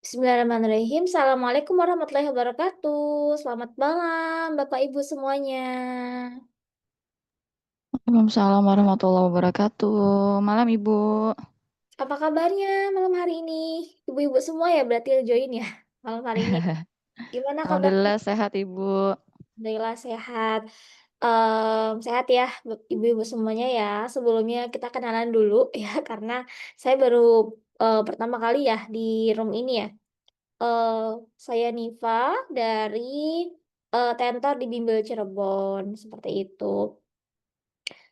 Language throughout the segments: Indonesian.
Bismillahirrahmanirrahim. Assalamualaikum warahmatullahi wabarakatuh. Selamat malam, Bapak Ibu semuanya. Waalaikumsalam warahmatullahi wabarakatuh. Malam Ibu. Apa kabarnya malam hari ini? Ibu-ibu semua ya berarti join ya malam hari ini. Gimana kabarnya? Alhamdulillah sehat Ibu. Alhamdulillah sehat. Sehat ya, ibu-ibu semuanya ya. Sebelumnya kita kenalan dulu ya, karena saya baru pertama kali ya di room ini ya. Saya Nifa dari Tentor di Bimbel Cirebon, seperti itu.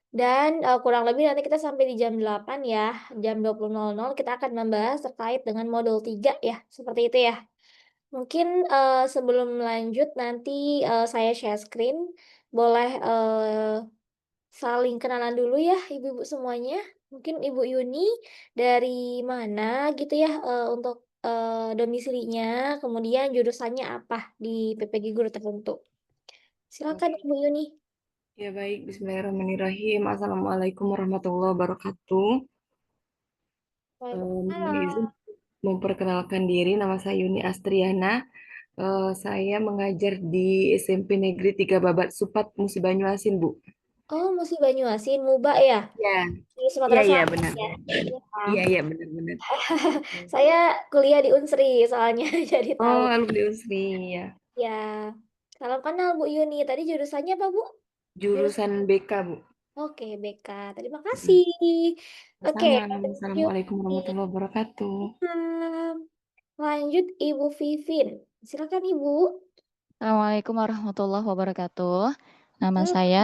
Dan kurang lebih nanti kita sampai di jam 8 ya, jam 20.00 kita akan membahas terkait dengan modul 3 ya, seperti itu ya. Mungkin sebelum lanjut nanti saya share screen, boleh saling kenalan dulu ya ibu-ibu semuanya. Mungkin Ibu Yuni dari mana gitu ya untuk domisilinya, kemudian jurusannya apa di PPG Guru Tertentu. Silakan Oke, Ibu Yuni. ya baik. Bismillahirrahmanirrahim. Assalamualaikum warahmatullahi wabarakatuh. Mohon izin Waalaikumsalam. memperkenalkan diri. Nama saya Yuni Astriana. Saya mengajar di SMP Negeri 3 Babat Supat, Musi Banyuasin, Bu. Oh, Musi Banyuasin, Muba ya? Ya, Di Sumatera iya, iya, Selatan benar. ya? Iya. Iya, iya, benar-benar. Saya kuliah di Unsri soalnya, jadi tahu. Oh, alumni UNSRI, ya. Ya, salam kenal Bu Yuni. Tadi jurusannya apa Bu? Jurusan Jurusan BK, Bu. Oke, BK. Terima Mm. kasih. Oke, Sama. lanjut. Assalamualaikum warahmatullahi wabarakatuh. Lanjut Ibu Vivin. Silakan Ibu. Assalamualaikum warahmatullahi wabarakatuh. Nama Halo. saya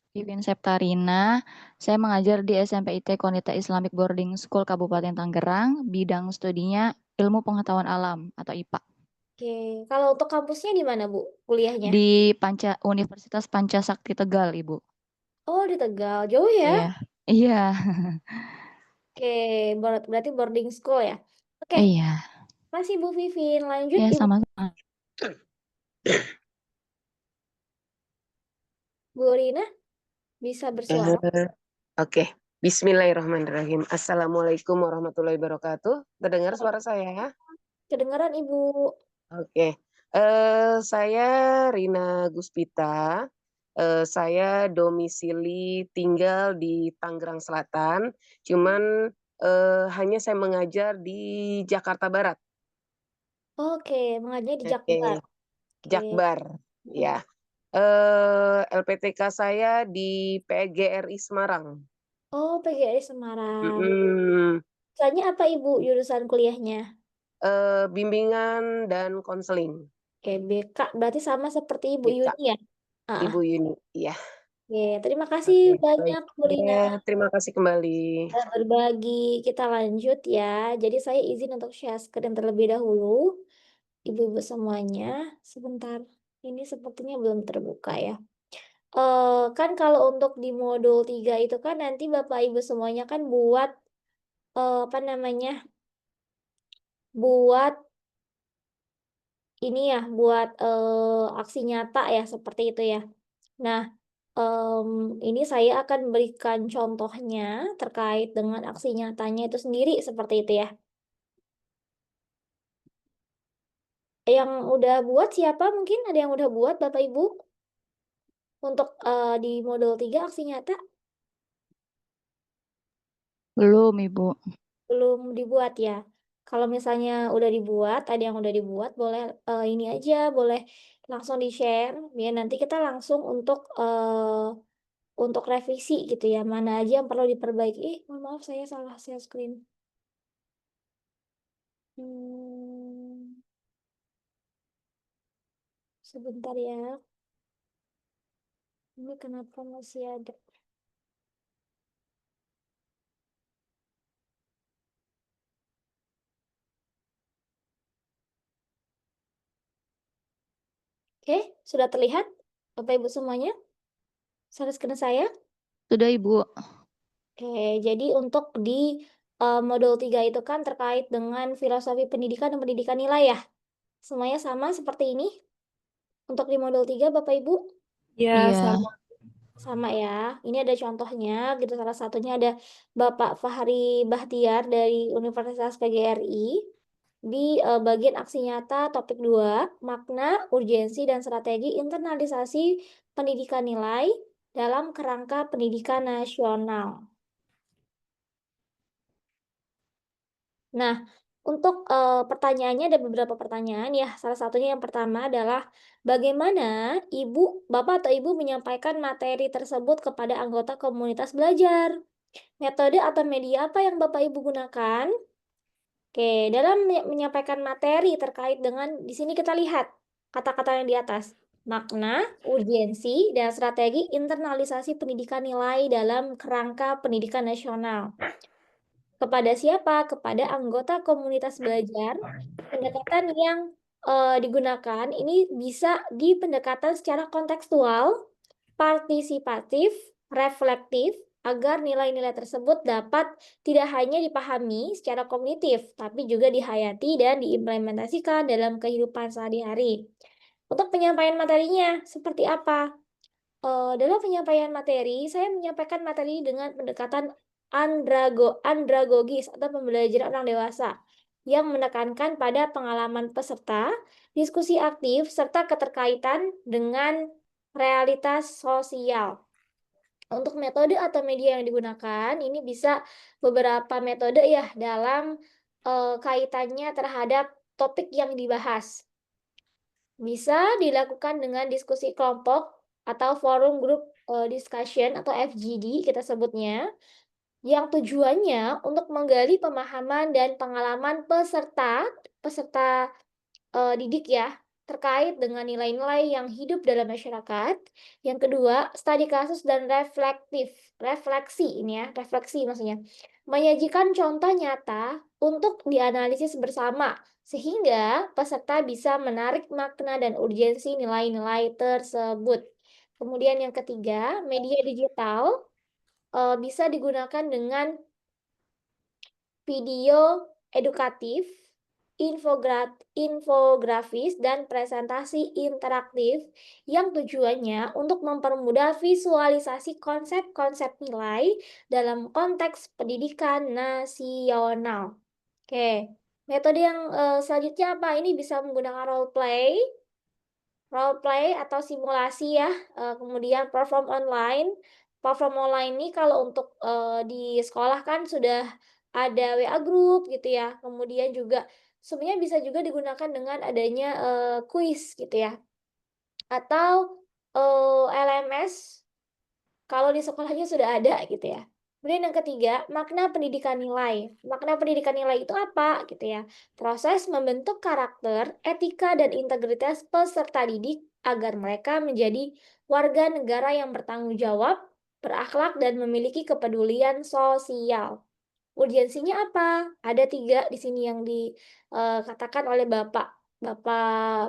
Vivin Septarina. Saya mengajar di SMP IT Konita Islamic Boarding School Kabupaten Tangerang. Bidang studinya Ilmu Pengetahuan Alam atau IPA. Oke, kalau untuk kampusnya di mana Bu kuliahnya? Di Universitas Pancasakti Tegal, Ibu. Oh, di Tegal. Jauh ya? Iya. Iya. Oke, berarti boarding school ya? Oke, Iya. masih Bu Vivin. Lanjut Ya, Ibu sama-sama. Bu Rina bisa bersuara. Eh, Oke, Bismillahirrahmanirrahim. Assalamualaikum warahmatullahi wabarakatuh. Terdengar suara saya ya? Kedengaran Ibu. Oke, saya Rina Guspita. Saya domisili tinggal di Tangerang Selatan. Cuman hanya saya mengajar di Jakarta Barat. Oke, mengajarnya di Jakbar. Oke, Oke. Jakbar. Mm. Ya. LPTK saya di PGRI Semarang. Oh, PGRI Semarang. Mm-mm. Jurusannya apa Ibu jurusan kuliahnya? Bimbingan dan konseling. Oke, BK berarti sama seperti Ibu BK, Yuni ya? Ah, Ibu Yuni. Iya, oke, terima kasih oke, baik. banyak Bu Rina Ya, terima kasih kembali. sudah berbagi. Kita lanjut ya. Jadi saya izin untuk share screen terlebih dahulu. Ibu-ibu semuanya, sebentar. Ini sepertinya belum terbuka ya. Kan kalau untuk di modul 3 itu kan nanti Bapak Ibu semuanya kan buat apa namanya? Buat ini ya, buat aksi nyata ya seperti itu ya. Nah, ini saya akan berikan contohnya terkait dengan aksi nyatanya itu sendiri seperti itu ya. Yang udah buat siapa mungkin? Ada yang udah buat Bapak Ibu? Untuk di modul 3 aksi nyata? Belum, Ibu. Belum dibuat ya? Kalau misalnya udah dibuat, ada yang udah dibuat, boleh ini aja, boleh langsung di-share, biar nanti kita langsung untuk revisi gitu ya, mana aja yang perlu diperbaiki. Mohon maaf saya salah share screen. Hmm, sebentar ya, ini kenapa masih ada? Oke, sudah terlihat Bapak Ibu semuanya? Share screen saya? Sudah, Ibu. Oke, jadi untuk di modul 3 itu kan terkait dengan filosofi pendidikan dan pendidikan nilai ya? Semuanya sama seperti ini? Untuk di modul 3 Bapak Ibu? Ya, Iya. sama. Sama ya. Ini ada contohnya gitu, salah satunya ada Bapak Fahri Bahtiar dari Universitas PGRI. di bagian aksi nyata topik 2, makna, urgensi, dan strategi internalisasi pendidikan nilai dalam kerangka pendidikan nasional. Nah, untuk pertanyaannya ada beberapa pertanyaan ya. Salah satunya yang pertama adalah bagaimana Bapak atau Ibu menyampaikan materi tersebut kepada anggota komunitas belajar? Metode atau media apa yang Bapak Ibu gunakan? Oke, dalam menyampaikan materi terkait dengan di sini kita lihat kata-kata yang di atas. Makna, urgensi, dan strategi internalisasi pendidikan nilai dalam kerangka pendidikan nasional. Kepada siapa? Kepada anggota komunitas belajar. Pendekatan yang digunakan ini bisa pendekatan secara kontekstual, partisipatif, reflektif, agar nilai-nilai tersebut dapat tidak hanya dipahami secara kognitif, tapi juga dihayati dan diimplementasikan dalam kehidupan sehari-hari. Untuk penyampaian materinya, seperti apa? Dalam penyampaian materi, saya menyampaikan materi dengan pendekatan andragogis atau pembelajaran orang dewasa yang menekankan pada pengalaman peserta, diskusi aktif, serta keterkaitan dengan realitas sosial. Untuk metode atau media yang digunakan, ini bisa beberapa metode ya dalam kaitannya terhadap topik yang dibahas. Bisa dilakukan dengan diskusi kelompok atau forum group discussion atau FGD kita sebutnya, yang tujuannya untuk menggali pemahaman dan pengalaman peserta didik ya, terkait dengan nilai-nilai yang hidup dalam masyarakat. Yang kedua, studi kasus dan refleksi ini ya, refleksi maksudnya. Menyajikan contoh nyata untuk dianalisis bersama, sehingga peserta bisa menarik makna dan urgensi nilai-nilai tersebut. Kemudian yang ketiga, media digital bisa digunakan dengan video edukatif, infografis, dan presentasi interaktif yang tujuannya untuk mempermudah visualisasi konsep-konsep nilai dalam konteks pendidikan nasional. Oke, metode yang selanjutnya apa? Ini bisa menggunakan role play atau simulasi ya, kemudian perform online. Perform online ini kalau untuk di sekolah kan sudah ada WA group gitu ya, kemudian juga sebenarnya bisa juga digunakan dengan adanya kuis gitu ya, atau LMS kalau di sekolahnya sudah ada gitu ya. Kemudian yang ketiga, makna pendidikan nilai. Makna pendidikan nilai itu apa gitu ya? Proses membentuk karakter, etika, dan integritas peserta didik agar mereka menjadi warga negara yang bertanggung jawab, berakhlak, dan memiliki kepedulian sosial. Urgensinya apa? Ada 3 di sini yang dikatakan oleh Bapak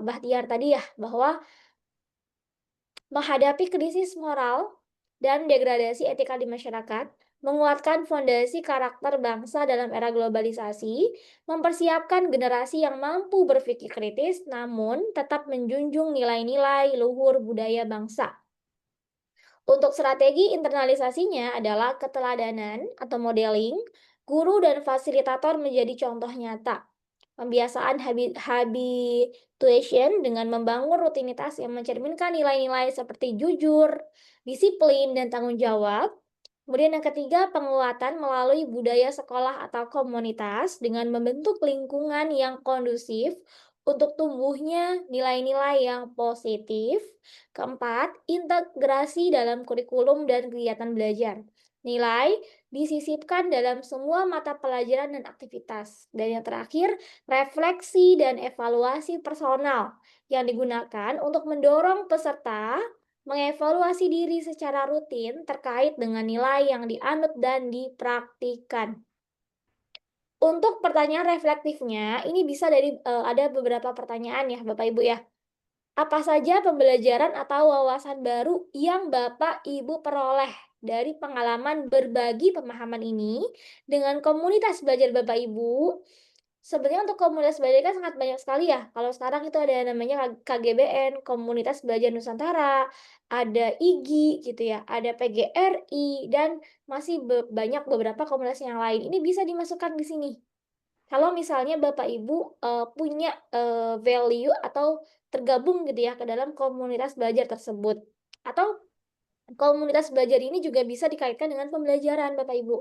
Bahtiar tadi ya, bahwa menghadapi krisis moral dan degradasi etika di masyarakat, menguatkan fondasi karakter bangsa dalam era globalisasi, mempersiapkan generasi yang mampu berpikir kritis namun tetap menjunjung nilai-nilai luhur budaya bangsa. Untuk strategi internalisasinya adalah keteladanan atau modeling, guru dan fasilitator menjadi contoh nyata. Pembiasaan habituation dengan membangun rutinitas yang mencerminkan nilai-nilai seperti jujur, disiplin, dan tanggung jawab. Kemudian yang ketiga, penguatan melalui budaya sekolah atau komunitas dengan membentuk lingkungan yang kondusif untuk tumbuhnya nilai-nilai yang positif. Keempat, integrasi dalam kurikulum dan kegiatan belajar. Nilai disisipkan dalam semua mata pelajaran dan aktivitas. Dan yang terakhir, refleksi dan evaluasi personal yang digunakan untuk mendorong peserta mengevaluasi diri secara rutin terkait dengan nilai yang dianut dan dipraktikkan. Untuk pertanyaan reflektifnya, ini bisa ada beberapa pertanyaan ya Bapak Ibu ya. Apa saja pembelajaran atau wawasan baru yang Bapak Ibu peroleh dari pengalaman berbagi pemahaman ini dengan komunitas belajar Bapak Ibu? Sebenarnya untuk komunitas belajar kan sangat banyak sekali ya. Kalau sekarang itu ada namanya KGBN, Komunitas Belajar Nusantara, ada IGI gitu ya, ada PGRI, dan masih banyak beberapa komunitas yang lain. Ini bisa dimasukkan di sini. kalau misalnya Bapak Ibu punya value atau tergabung gitu ya ke dalam komunitas belajar tersebut. Atau komunitas belajar ini juga bisa dikaitkan dengan pembelajaran Bapak Ibu.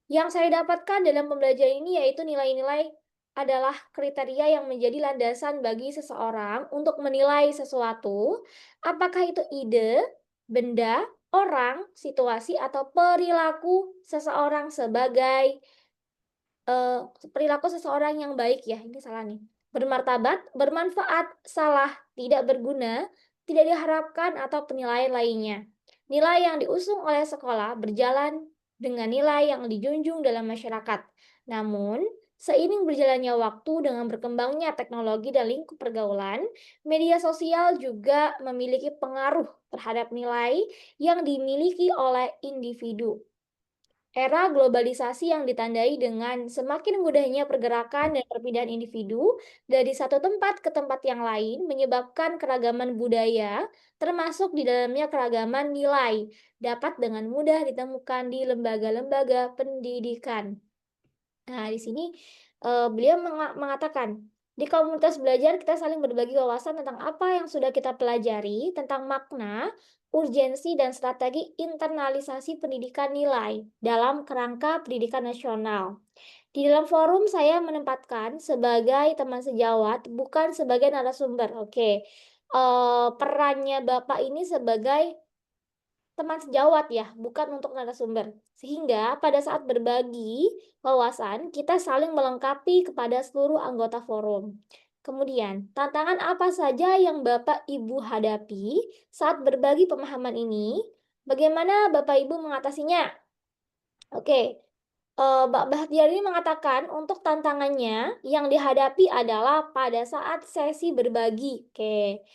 Yang saya dapatkan dalam pembelajaran ini yaitu nilai-nilai adalah kriteria yang menjadi landasan bagi seseorang untuk menilai sesuatu, apakah itu ide, benda, orang, situasi, atau perilaku seseorang sebagai perilaku seseorang yang baik ya, ini salah nih. Bermartabat, bermanfaat, salah, tidak berguna, tidak diharapkan atau penilaian lainnya. Nilai yang diusung oleh sekolah berjalan dengan nilai yang dijunjung dalam masyarakat. Namun, seiring berjalannya waktu dengan berkembangnya teknologi dan lingkup pergaulan, media sosial juga memiliki pengaruh terhadap nilai yang dimiliki oleh individu. Era globalisasi yang ditandai dengan semakin mudahnya pergerakan dan perpindahan individu dari satu tempat ke tempat yang lain menyebabkan keragaman budaya, termasuk di dalamnya keragaman nilai, dapat dengan mudah ditemukan di lembaga-lembaga pendidikan. Nah, di sini beliau mengatakan, di komunitas belajar kita saling berbagi wawasan tentang apa yang sudah kita pelajari, tentang makna, urgensi, dan strategi internalisasi pendidikan nilai dalam kerangka pendidikan nasional. Di dalam forum saya menempatkan sebagai teman sejawat, bukan sebagai narasumber. Oke, perannya Bapak ini sebagai teman sejawat ya, bukan untuk narasumber. Sehingga pada saat berbagi wawasan, kita saling melengkapi kepada seluruh anggota forum. Kemudian, tantangan apa saja yang Bapak Ibu hadapi saat berbagi pemahaman ini? Bagaimana Bapak Ibu mengatasinya? Oke, Mbak Bahtiar ini mengatakan untuk tantangannya yang dihadapi adalah pada saat sesi berbagi. Oke.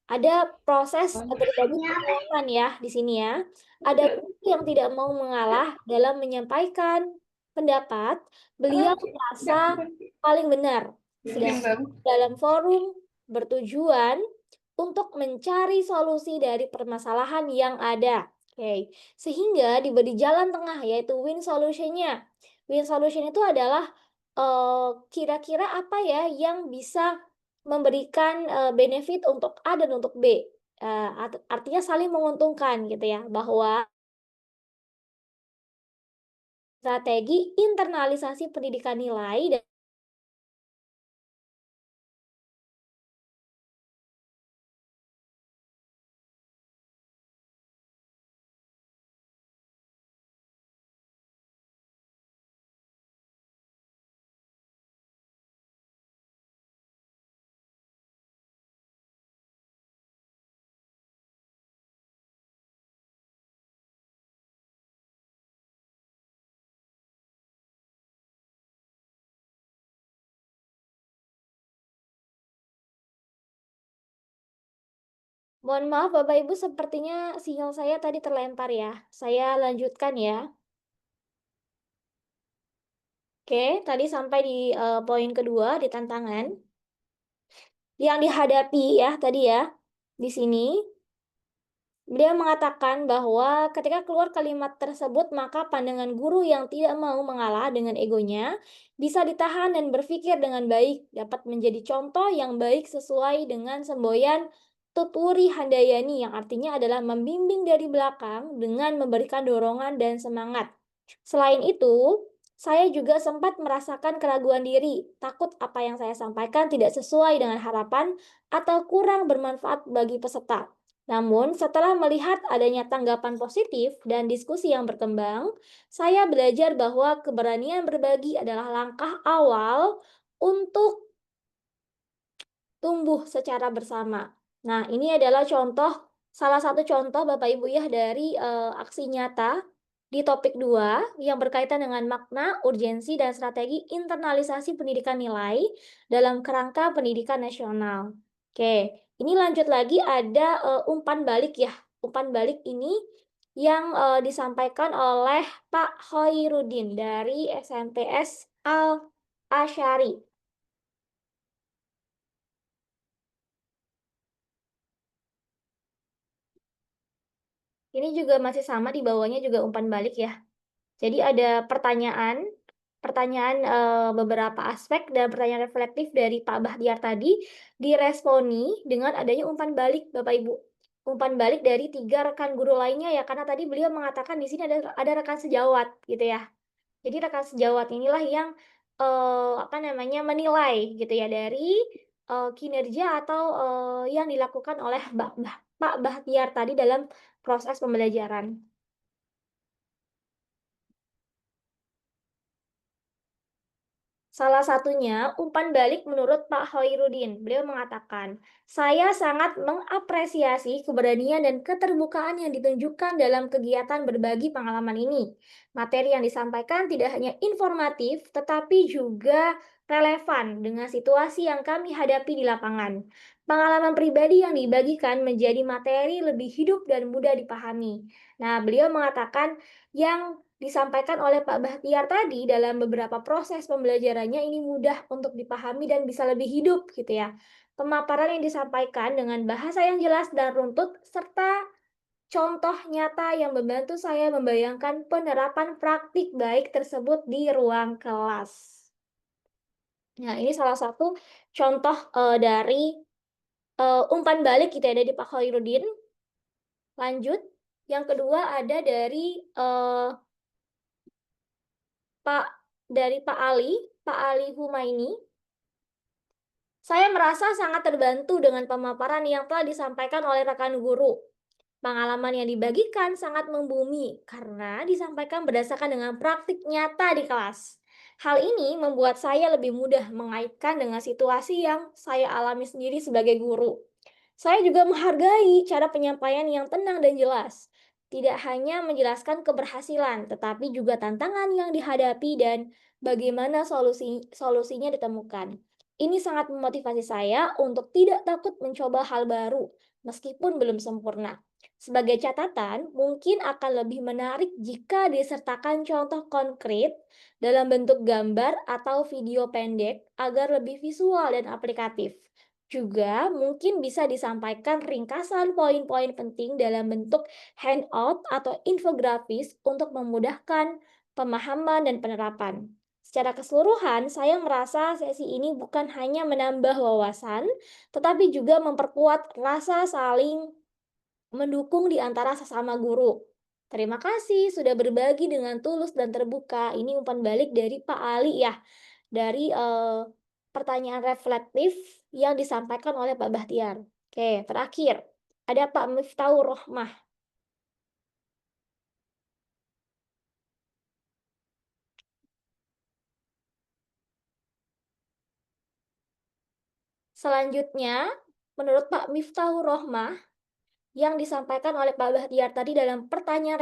Ada proses berbagi pengalaman ya di sini ya. Ada guru yang tidak mau mengalah dalam menyampaikan pendapat, beliau merasa paling benar. Sedangkan dalam forum bertujuan untuk mencari solusi dari permasalahan yang ada. Oke, sehingga diberi jalan tengah yaitu win solution-nya. Win solution itu adalah kira-kira apa ya yang bisa memberikan benefit untuk A dan untuk B. Artinya saling menguntungkan gitu ya, bahwa strategi internalisasi pendidikan nilai dan mohon maaf Bapak Ibu sepertinya sinyal saya tadi terlempar ya. Saya lanjutkan ya. Oke, tadi sampai di poin kedua di tantangan yang dihadapi ya tadi ya. Di sini beliau mengatakan bahwa ketika keluar kalimat tersebut, maka pandangan guru yang tidak mau mengalah dengan egonya bisa ditahan dan berpikir dengan baik, dapat menjadi contoh yang baik sesuai dengan semboyan Tuturi Handayani yang artinya adalah membimbing dari belakang dengan memberikan dorongan dan semangat. Selain itu, saya juga sempat merasakan keraguan diri, takut apa yang saya sampaikan tidak sesuai dengan harapan atau kurang bermanfaat bagi peserta. Namun, setelah melihat adanya tanggapan positif dan diskusi yang berkembang, saya belajar bahwa keberanian berbagi adalah langkah awal untuk tumbuh secara bersama. Nah, ini adalah salah satu contoh Bapak Ibu ya dari aksi nyata di topik 2 yang berkaitan dengan makna, urgensi, dan strategi internalisasi pendidikan nilai dalam kerangka pendidikan nasional. Oke, ini lanjut lagi ada umpan balik ya. Umpan balik ini yang disampaikan oleh Pak Hoirudin dari SMPS Al Asyari. Ini juga masih sama di bawahnya juga umpan balik ya. Jadi ada pertanyaan pertanyaan beberapa aspek dan pertanyaan reflektif dari Pak Bahtiar tadi diresponi dengan adanya umpan balik, Bapak Ibu. Umpan balik dari 3 rekan guru lainnya ya, karena tadi beliau mengatakan di sini ada rekan sejawat gitu ya. Jadi rekan sejawat inilah yang menilai gitu ya dari kinerja atau yang dilakukan oleh Pak Bahtiar tadi dalam proses pembelajaran. Salah satunya umpan balik menurut Pak Hoirudin. Beliau mengatakan, saya sangat mengapresiasi keberanian dan keterbukaan yang ditunjukkan dalam kegiatan berbagi pengalaman ini. Materi yang disampaikan tidak hanya informatif, tetapi juga relevan dengan situasi yang kami hadapi di lapangan. Pengalaman pribadi yang dibagikan menjadi materi lebih hidup dan mudah dipahami. Nah, beliau mengatakan yang disampaikan oleh Pak Bahtiar tadi dalam beberapa proses pembelajarannya ini mudah untuk dipahami dan bisa lebih hidup gitu ya. Pemaparan yang disampaikan dengan bahasa yang jelas dan runtut serta contoh nyata yang membantu saya membayangkan penerapan praktik baik tersebut di ruang kelas. Nah, ini salah satu contoh dari umpan balik gitu ya dari Pak Khairuddin. Lanjut, yang kedua ada dari Pak Ali Humaini. Saya merasa sangat terbantu dengan pemaparan yang telah disampaikan oleh rekan guru. Pengalaman yang dibagikan sangat membumi karena disampaikan berdasarkan dengan praktik nyata di kelas. Hal ini membuat saya lebih mudah mengaitkan dengan situasi yang saya alami sendiri sebagai guru. Saya juga menghargai cara penyampaian yang tenang dan jelas. Tidak hanya menjelaskan keberhasilan, tetapi juga tantangan yang dihadapi dan bagaimana solusinya ditemukan. Ini sangat memotivasi saya untuk tidak takut mencoba hal baru, meskipun belum sempurna. Sebagai catatan, mungkin akan lebih menarik jika disertakan contoh konkret dalam bentuk gambar atau video pendek agar lebih visual dan aplikatif. Juga mungkin bisa disampaikan ringkasan poin-poin penting dalam bentuk handout atau infografis untuk memudahkan pemahaman dan penerapan. Secara keseluruhan, saya merasa sesi ini bukan hanya menambah wawasan, tetapi juga memperkuat rasa saling mendukung di antara sesama guru. Terima kasih sudah berbagi dengan tulus dan terbuka. Ini umpan balik dari Pak Ali ya, dari pertanyaan reflektif yang disampaikan oleh Pak Bahtiar. Oke, terakhir ada Pak Miftahur Rohmah. Selanjutnya, menurut Pak Miftahur Rohmah, yang disampaikan oleh Pak Bahtiar tadi dalam pertanyaan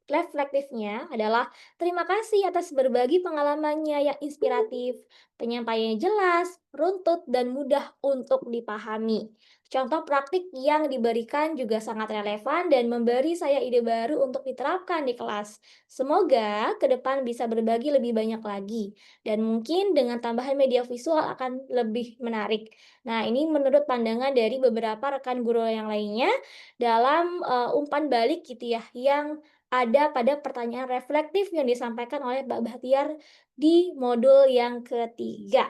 reflektifnya adalah terima kasih atas berbagi pengalamannya yang inspiratif, penyampaiannya jelas, runtut, dan mudah untuk dipahami. Contoh praktik yang diberikan juga sangat relevan dan memberi saya ide baru untuk diterapkan di kelas. Semoga ke depan bisa berbagi lebih banyak lagi, dan mungkin dengan tambahan media visual akan lebih menarik. Nah, ini menurut pandangan dari beberapa rekan guru yang lainnya dalam umpan balik gitu ya, yang ada pada pertanyaan reflektif yang disampaikan oleh Mbak Bahtiar di modul yang ketiga.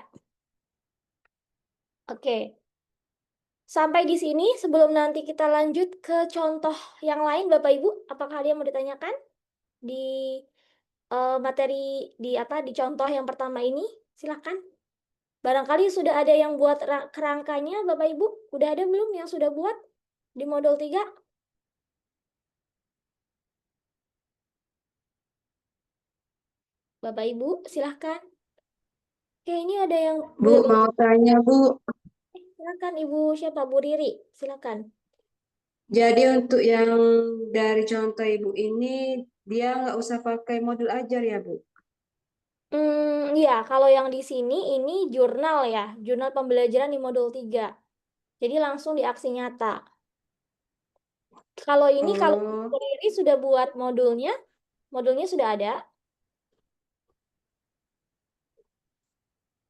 Oke, sampai di sini sebelum nanti kita lanjut ke contoh yang lain, Bapak Ibu, apakah ada yang mau ditanyakan di materi di contoh yang pertama ini? Silakan. Barangkali sudah ada yang buat kerangkanya, Bapak Ibu? Udah ada belum yang sudah buat di modul 3? Bapak Ibu, silahkan. Oke, ini ada yang Bu, belum. mau tanya Bu. Silakan Ibu siapa? Bu Riri, silakan. Jadi untuk yang dari contoh Ibu ini, dia nggak usah pakai modul ajar ya Bu? Ya, kalau yang di sini ini jurnal ya, jurnal pembelajaran di modul 3. Jadi langsung di aksi nyata. Kalau ini, kalau Bu Oh, Riri sudah buat modulnya sudah ada.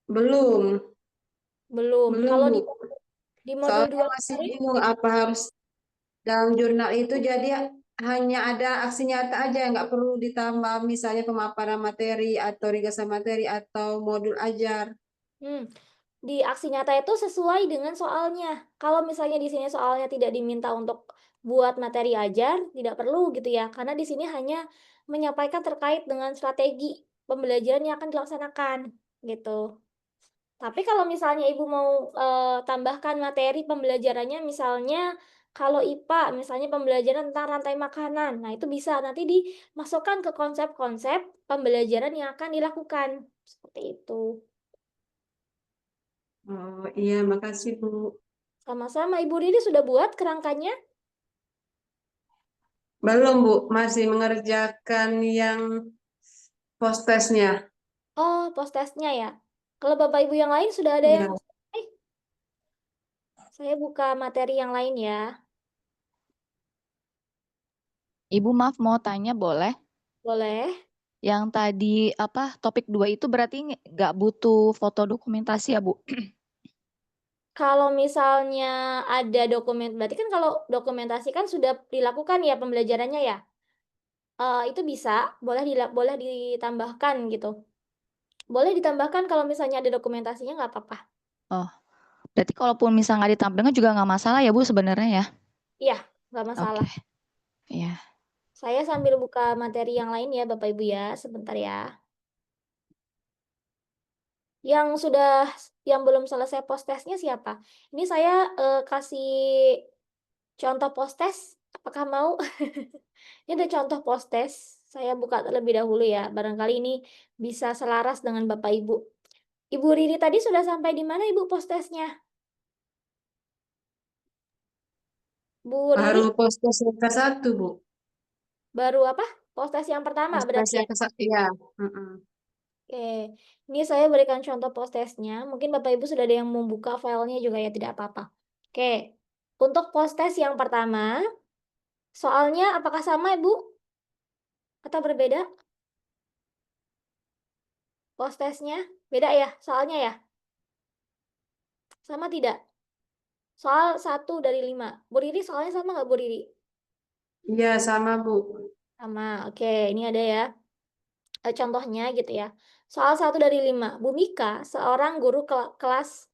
belum. Belum. Belum Kalau Bu. di modul Soalnya 2 masih kemarin, bingung apa harus dalam jurnal itu jadi hanya ada aksi nyata aja, nggak perlu ditambah misalnya pemaparan materi atau ringkasan materi atau modul ajar. Di aksi nyata itu sesuai dengan soalnya. Kalau misalnya di sini soalnya tidak diminta untuk buat materi ajar, tidak perlu gitu ya. Karena di sini hanya menyampaikan terkait dengan strategi pembelajaran yang akan dilaksanakan gitu. Tapi kalau misalnya Ibu mau tambahkan materi pembelajarannya, misalnya kalau IPA, misalnya pembelajaran tentang rantai makanan, nah itu bisa nanti dimasukkan ke konsep-konsep pembelajaran yang akan dilakukan. Seperti itu. Oh iya, makasih Bu. Sama-sama, Ibu Riri sudah buat kerangkanya? Belum Bu, masih mengerjakan yang post-testnya. Oh, post-testnya ya. Kalau Bapak Ibu yang lain sudah ada Iya. yang selesai? Saya buka materi yang lain ya. Ibu maaf mau tanya boleh? Boleh. Yang tadi topik 2 itu berarti nggak butuh foto dokumentasi ya Bu? Kalau misalnya ada dokumen, berarti kan kalau dokumentasi kan sudah dilakukan ya pembelajarannya ya. Itu bisa, boleh ditambahkan gitu. Boleh ditambahkan kalau misalnya ada dokumentasinya nggak apa-apa. Oh, berarti kalaupun misalnya nggak ditampilkan juga nggak masalah ya Bu sebenarnya ya? Iya, nggak Oke, masalah. ya. Saya sambil buka materi yang lain ya Bapak Ibu ya, sebentar ya. Yang belum selesai post-testnya siapa? Ini saya kasih contoh post-test, apakah mau? Ini ada contoh post-test, saya buka terlebih dahulu ya, barangkali ini bisa selaras dengan Bapak Ibu. Ibu Riri tadi sudah sampai di mana Ibu post-testnya? Bu Riri, Baru post-test yang ke-1 Bu. baru apa? Post-test yang pertama Post-test berarti ya? yang ke-1, ya. Mm-mm. Oke, ini saya berikan contoh post-testnya. Mungkin Bapak Ibu sudah ada yang membuka filenya juga ya, tidak apa-apa. Oke, untuk post-test yang pertama, soalnya apakah sama Ibu? Atau berbeda? Post-testnya? Beda ya, soalnya ya? Sama tidak? Soal 1 dari 5. Bu Riri soalnya sama nggak Bu Riri? Iya, sama Bu. Sama, oke. Ini ada ya. Contohnya gitu ya. Soal 1 dari 5. Bu Mika, seorang guru kelas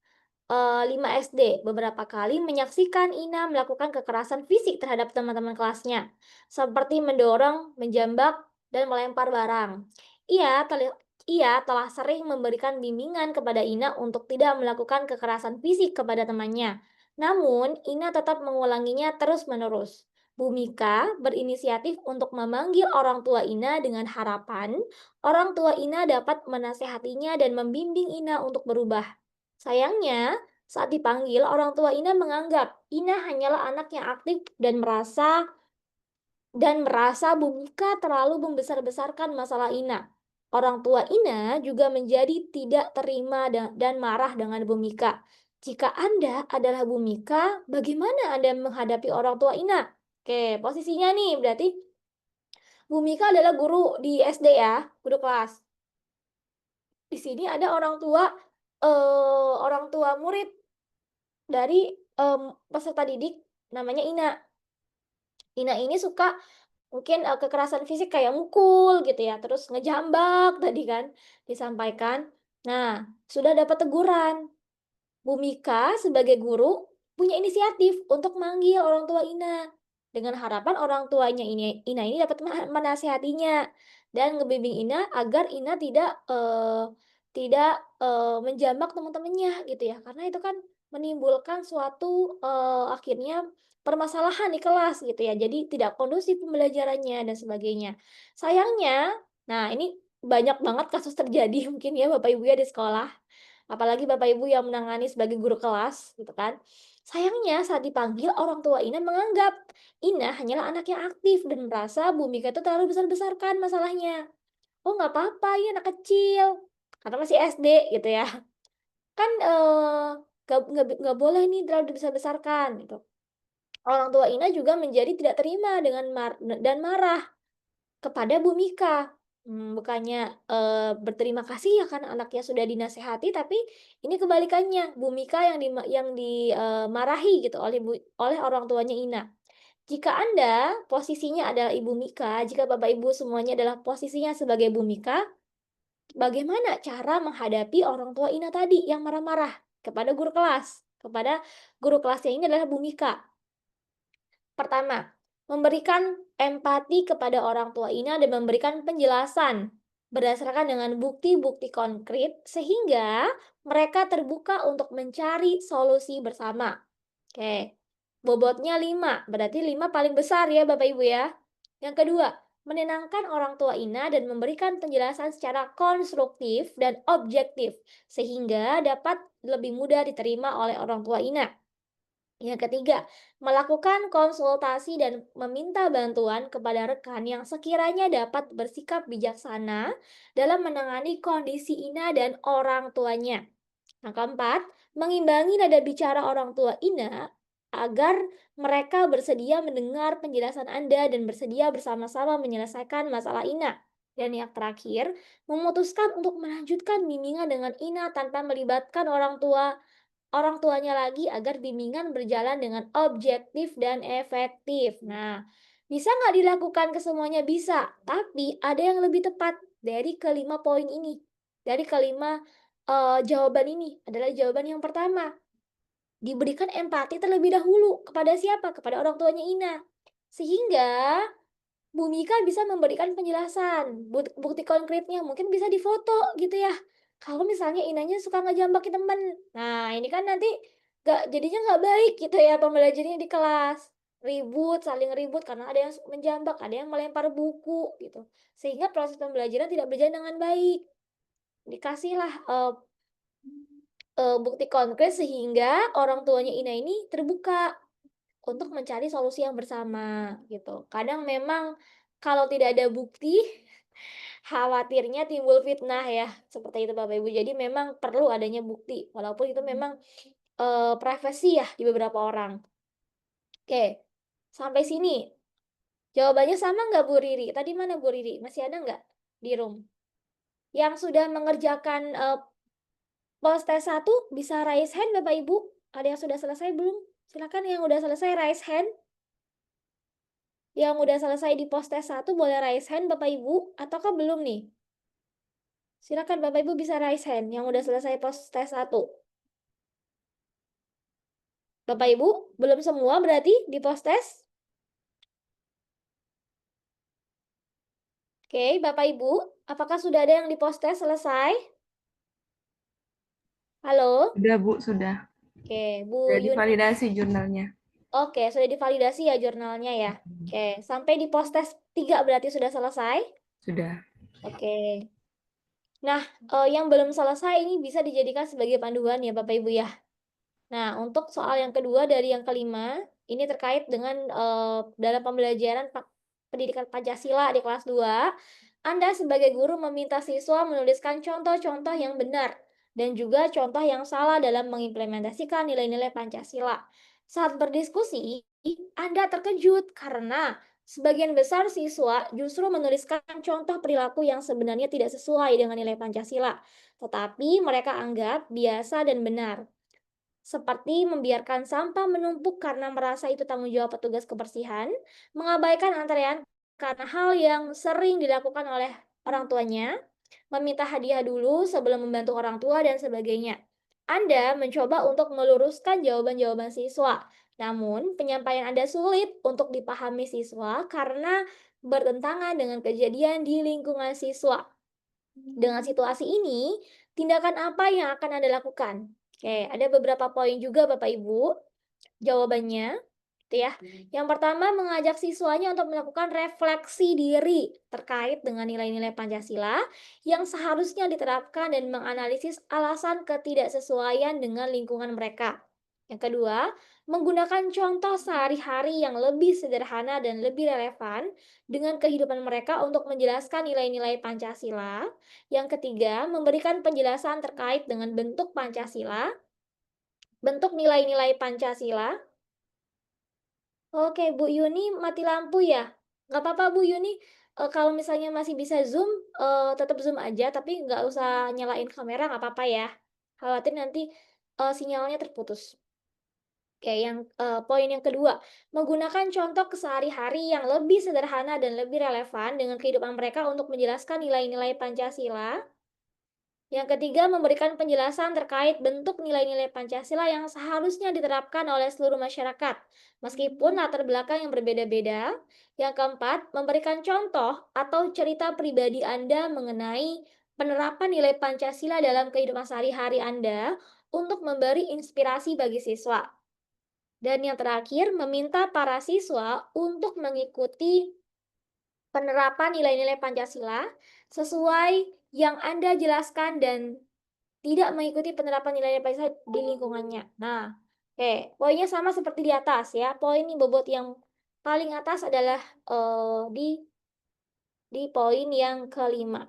5 SD, beberapa kali menyaksikan Ina melakukan kekerasan fisik terhadap teman-teman kelasnya, seperti mendorong, menjambak, dan melempar barang. Ia telah sering memberikan bimbingan kepada Ina untuk tidak melakukan kekerasan fisik kepada temannya. Namun, Ina tetap mengulanginya terus-menerus. Bu Mika berinisiatif untuk memanggil orang tua Ina dengan harapan orang tua Ina dapat menasehatinya dan membimbing Ina untuk berubah. Sayangnya, saat dipanggil, orang tua Ina menganggap Ina hanyalah anak yang aktif dan merasa Bu Mika terlalu membesar-besarkan masalah Ina. Orang tua Ina juga menjadi tidak terima dan marah dengan Bu Mika. Jika Anda adalah Bu Mika, bagaimana Anda menghadapi orang tua Ina? Oke, posisinya nih berarti Bu Mika adalah guru di SD ya, guru kelas. Di sini ada orang tua murid dari peserta didik namanya Ina. Ina ini suka mungkin kekerasan fisik kayak mukul gitu ya, terus ngejambak tadi kan disampaikan. Nah, sudah dapat teguran. Bu Mika sebagai guru punya inisiatif untuk manggil orang tua Ina dengan harapan orang tuanya Ina ini dapat menasehatinya dan ngebimbing Ina agar Ina tidak menjambak teman-temannya gitu ya, karena itu kan menimbulkan suatu akhirnya permasalahan di kelas gitu ya, jadi tidak kondusif pembelajarannya dan sebagainya. Sayangnya, nah ini banyak banget kasus terjadi mungkin ya Bapak Ibu ya di sekolah. Apalagi Bapak Ibu yang menangani sebagai guru kelas gitu kan. Sayangnya saat dipanggil orang tua Ina menganggap Ina hanyalah anak yang aktif dan merasa Bu Mika itu terlalu besar-besarkan masalahnya. Oh nggak apa-apa, ini anak kecil. Karena masih SD gitu ya. Kan nggak boleh nih terlalu dibesar-besarkan gitu. Orang tua Ina juga menjadi tidak terima dan marah kepada Bu Mika. Bukannya berterima kasih ya karena anaknya sudah dinasehati, tapi ini kebalikannya, Bu Mika yang dimarahi gitu oleh orang tuanya Ina. Jika Anda posisinya adalah Ibu Mika, jika Bapak Ibu semuanya adalah posisinya sebagai Bu Mika, bagaimana cara menghadapi orang tua Ina tadi yang marah-marah kepada guru kelas? Kepada guru kelasnya ini adalah Bu Mika. Pertama, memberikan empati kepada orang tua Ina dan memberikan penjelasan berdasarkan dengan bukti-bukti konkret sehingga mereka terbuka untuk mencari solusi bersama. Oke, bobotnya 5, berarti 5 paling besar ya Bapak Ibu ya. Yang kedua, menenangkan orang tua Ina dan memberikan penjelasan secara konstruktif dan objektif sehingga dapat lebih mudah diterima oleh orang tua Ina. Yang ketiga, melakukan konsultasi dan meminta bantuan kepada rekan yang sekiranya dapat bersikap bijaksana dalam menangani kondisi Ina dan orang tuanya. Yang keempat, mengimbangi nada bicara orang tua Ina agar mereka bersedia mendengar penjelasan Anda dan bersedia bersama-sama menyelesaikan masalah Ina. Dan yang terakhir, memutuskan untuk melanjutkan bimbingan dengan Ina tanpa melibatkan orang tuanya lagi agar bimbingan berjalan dengan objektif dan efektif. Nah, bisa nggak dilakukan kesemuanya? Bisa, tapi ada yang lebih tepat dari kelima poin ini. Dari kelima jawaban ini adalah jawaban yang pertama. Diberikan empati terlebih dahulu. Kepada siapa? Kepada orang tuanya Ina. Sehingga Bu Mika bisa memberikan penjelasan, bukti konkretnya, mungkin bisa difoto gitu ya. Kalau misalnya Inanya suka ngejambakin temen. Nah, ini kan nanti jadinya nggak baik gitu ya pembelajarannya di kelas. Ribut, saling ribut karena ada yang menjambak, ada yang melempar buku gitu. Sehingga proses pembelajaran tidak berjalan dengan baik. Dikasihlah bukti konkret sehingga orang tuanya Ina ini terbuka untuk mencari solusi yang bersama gitu. Kadang memang kalau tidak ada bukti, khawatirnya timbul fitnah ya, seperti itu Bapak Ibu. Jadi memang perlu adanya bukti, walaupun itu memang privasi ya di beberapa orang. Oke, sampai sini. Jawabannya sama nggak Bu Riri? Tadi mana Bu Riri? Masih ada nggak di room? Yang sudah mengerjakan pos tes 1 bisa raise hand Bapak Ibu? Ada yang sudah selesai belum? Silakan yang udah selesai raise hand. Yang udah selesai di pos tes 1 boleh raise hand Bapak Ibu, ataukah belum nih? Silakan Bapak Ibu bisa raise hand yang udah selesai pos tes 1. Bapak Ibu, belum semua berarti di pos tes? Oke, Bapak Ibu, apakah sudah ada yang di pos tes selesai? Halo? Sudah, Bu, sudah. Oke, Bu Sudah Yuni. divalidasi jurnalnya. Oke, sudah divalidasi ya jurnalnya ya. Oke, sampai di pos tes 3 berarti sudah selesai? Sudah. Oke. Nah, yang belum selesai ini bisa dijadikan sebagai panduan ya Bapak Ibu ya. Nah, untuk soal yang kedua dari yang kelima, ini terkait dengan dalam pembelajaran pendidikan Pancasila di kelas 2, Anda sebagai guru meminta siswa menuliskan contoh-contoh yang benar dan juga contoh yang salah dalam mengimplementasikan nilai-nilai Pancasila. Saat berdiskusi, Anda terkejut karena sebagian besar siswa justru menuliskan contoh perilaku yang sebenarnya tidak sesuai dengan nilai Pancasila, tetapi mereka anggap biasa dan benar. Seperti membiarkan sampah menumpuk karena merasa itu tanggung jawab petugas kebersihan, mengabaikan antrean karena hal yang sering dilakukan oleh orang tuanya, meminta hadiah dulu sebelum membantu orang tua, dan sebagainya. Anda mencoba untuk meluruskan jawaban-jawaban siswa, namun penyampaian Anda sulit untuk dipahami siswa karena bertentangan dengan kejadian di lingkungan siswa. Dengan situasi ini, tindakan apa yang akan Anda lakukan? Oke, ada beberapa poin juga Bapak Ibu. Jawabannya, gitu ya. Yang pertama, mengajak siswanya untuk melakukan refleksi diri terkait dengan nilai-nilai Pancasila yang seharusnya diterapkan dan menganalisis alasan ketidaksesuaian dengan lingkungan mereka. Yang kedua, menggunakan contoh sehari-hari yang lebih sederhana dan lebih relevan dengan kehidupan mereka untuk menjelaskan nilai-nilai Pancasila. Yang ketiga, memberikan penjelasan terkait dengan bentuk Pancasila, bentuk nilai-nilai Pancasila. Oke, Bu Yuni mati lampu ya? Nggak apa-apa Bu Yuni, kalau misalnya masih bisa Zoom, tetap Zoom aja, tapi nggak usah nyalain kamera, nggak apa-apa ya. Khawatir nanti sinyalnya terputus. Oke, poin yang kedua, menggunakan contoh kesehari-hari yang lebih sederhana dan lebih relevan dengan kehidupan mereka untuk menjelaskan nilai-nilai Pancasila. Yang ketiga, memberikan penjelasan terkait bentuk nilai-nilai Pancasila yang seharusnya diterapkan oleh seluruh masyarakat, meskipun latar belakang yang berbeda-beda. Yang keempat, memberikan contoh atau cerita pribadi Anda mengenai penerapan nilai Pancasila dalam kehidupan sehari-hari Anda untuk memberi inspirasi bagi siswa. Dan yang terakhir, meminta para siswa untuk mengikuti penerapan nilai-nilai Pancasila sesuai yang Anda jelaskan dan tidak mengikuti penerapan nilai-nilai Pancasila di lingkungannya. Nah, oke, poinnya sama seperti di atas ya. Poin bobot yang paling atas adalah di poin yang kelima.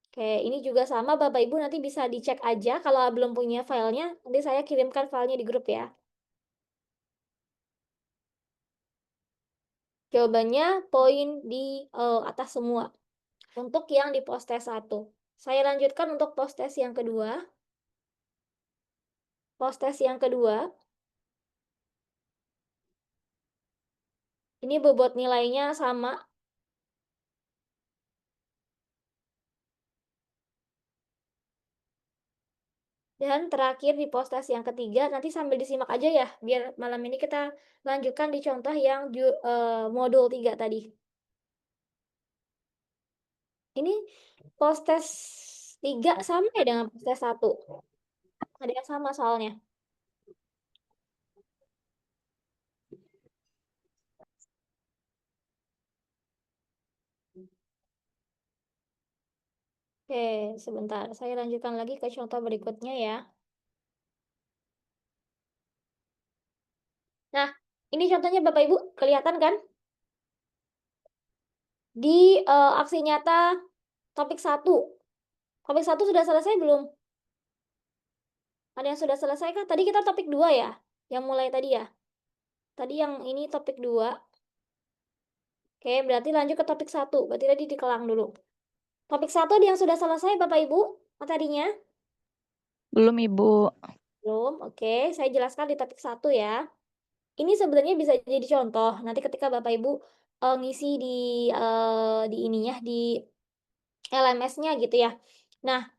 Oke, ini juga sama Bapak Ibu nanti bisa dicek aja kalau belum punya filenya, nanti saya kirimkan filenya di grup ya. Jawabannya poin di atas semua. Untuk yang di pos-tes 1. Saya lanjutkan untuk pos-tes yang kedua. Pos-tes yang kedua. Ini bobot nilainya sama. Dan terakhir di pos-tes yang ketiga, nanti sambil disimak aja ya, biar malam ini kita lanjutkan di contoh yang modul 3 tadi. Ini pos-tes 3 sama ya dengan pos-tes 1. Ada yang sama soalnya. Oke, sebentar. Saya lanjutkan lagi ke contoh berikutnya ya. Nah, ini contohnya Bapak Ibu, kelihatan kan? Di aksi nyata topik 1. Topik 1 sudah selesai belum? Ada yang sudah selesai kah? Tadi kita topik 2 ya? Yang mulai tadi ya? Tadi yang ini topik 2. Oke, berarti lanjut ke topik 1. Berarti tadi dikelang dulu. Topik 1 ada yang sudah selesai Bapak Ibu materinya? Belum, Ibu. Belum. Oke, saya jelaskan di topik 1 ya. Ini sebenarnya bisa jadi contoh. Nanti ketika Bapak Ibu ngisi di ininya di LMS-nya gitu ya. Nah,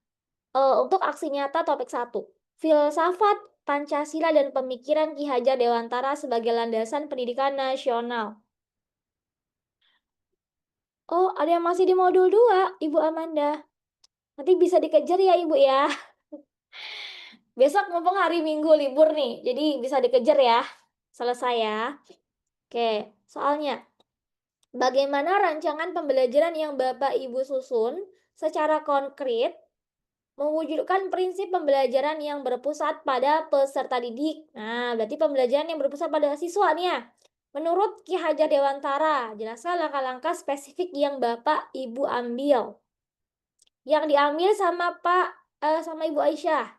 untuk aksi nyata topik 1. Filsafat Pancasila dan pemikiran Ki Hajar Dewantara sebagai landasan pendidikan nasional. Oh, ada yang masih di modul 2, Ibu Amanda. Nanti bisa dikejar ya, Ibu ya. Besok mumpung hari Minggu libur nih, jadi bisa dikejar ya. Selesai ya. Oke, soalnya bagaimana rancangan pembelajaran yang Bapak Ibu susun secara konkret mewujudkan prinsip pembelajaran yang berpusat pada peserta didik. Nah, berarti pembelajaran yang berpusat pada siswa nih ya. Menurut Ki Hajar Dewantara, jelaskan langkah-langkah spesifik yang Bapak Ibu ambil. Yang diambil sama sama Ibu Aisyah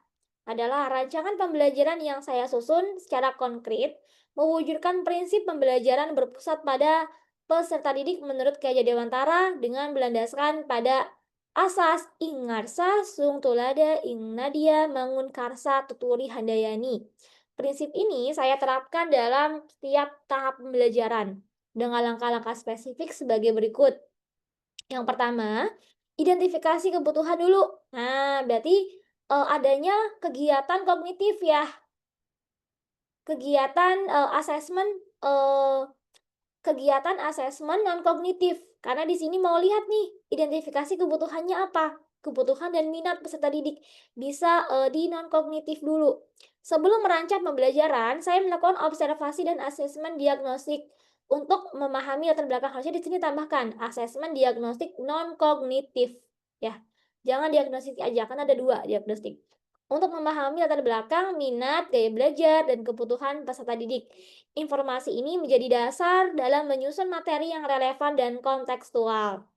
adalah rancangan pembelajaran yang saya susun secara konkret mewujudkan prinsip pembelajaran berpusat pada peserta didik menurut Ki Hajar Dewantara dengan berlandaskan pada asas ing ngarsa sung tulada ing nadia mangun karsa tuturi handayani. Prinsip ini saya terapkan dalam setiap tahap pembelajaran dengan langkah-langkah spesifik sebagai berikut. Yang pertama, identifikasi kebutuhan dulu. Nah, berarti adanya kegiatan kognitif ya. Kegiatan asesmen non kognitif. Karena di sini mau lihat nih, identifikasi kebutuhannya apa? Kebutuhan dan minat peserta didik. Bisa di non kognitif dulu. Sebelum merancang pembelajaran, saya melakukan observasi dan asesmen diagnostik untuk memahami latar belakang. Harusnya di sini tambahkan asesmen diagnostik non kognitif ya. Jangan diagnostik aja, kan ada 2 diagnostik. Untuk memahami latar belakang, minat, gaya belajar, dan kebutuhan peserta didik. Informasi ini menjadi dasar dalam menyusun materi yang relevan dan kontekstual.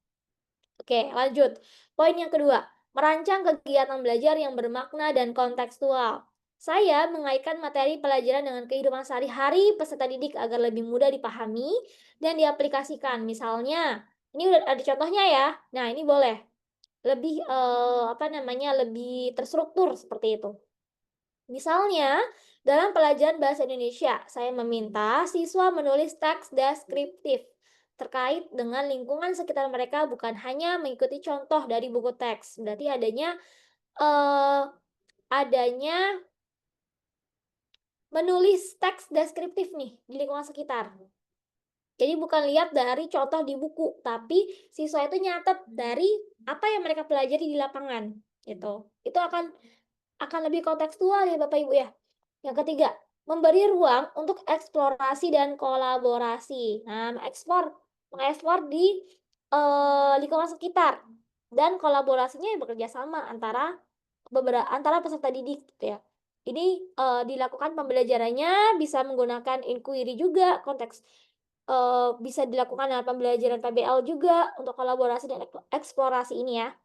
Oke, lanjut. Poin yang kedua, merancang kegiatan belajar yang bermakna dan kontekstual. Saya mengaitkan materi pelajaran dengan kehidupan sehari-hari peserta didik agar lebih mudah dipahami dan diaplikasikan. Misalnya, ini udah ada contohnya ya. Nah, ini boleh lebih lebih terstruktur seperti itu. Misalnya, Dalam pelajaran bahasa Indonesia, saya meminta siswa menulis teks deskriptif terkait dengan lingkungan sekitar mereka, bukan hanya mengikuti contoh dari buku teks. Berarti adanya menulis teks deskriptif nih di lingkungan sekitar. Jadi bukan lihat dari contoh di buku, tapi siswa itu nyatet dari apa yang mereka pelajari di lapangan, gitu. Itu akan lebih kontekstual ya Bapak Ibu ya. Yang ketiga, memberi ruang untuk eksplorasi dan kolaborasi. Nah, mengeksplor di lingkungan sekitar, dan kolaborasinya bekerja sama antara peserta didik gitu ya. Ini dilakukan pembelajarannya bisa menggunakan inquiry juga, bisa dilakukan dalam pembelajaran PBL juga untuk kolaborasi dan eksplorasi ini ya.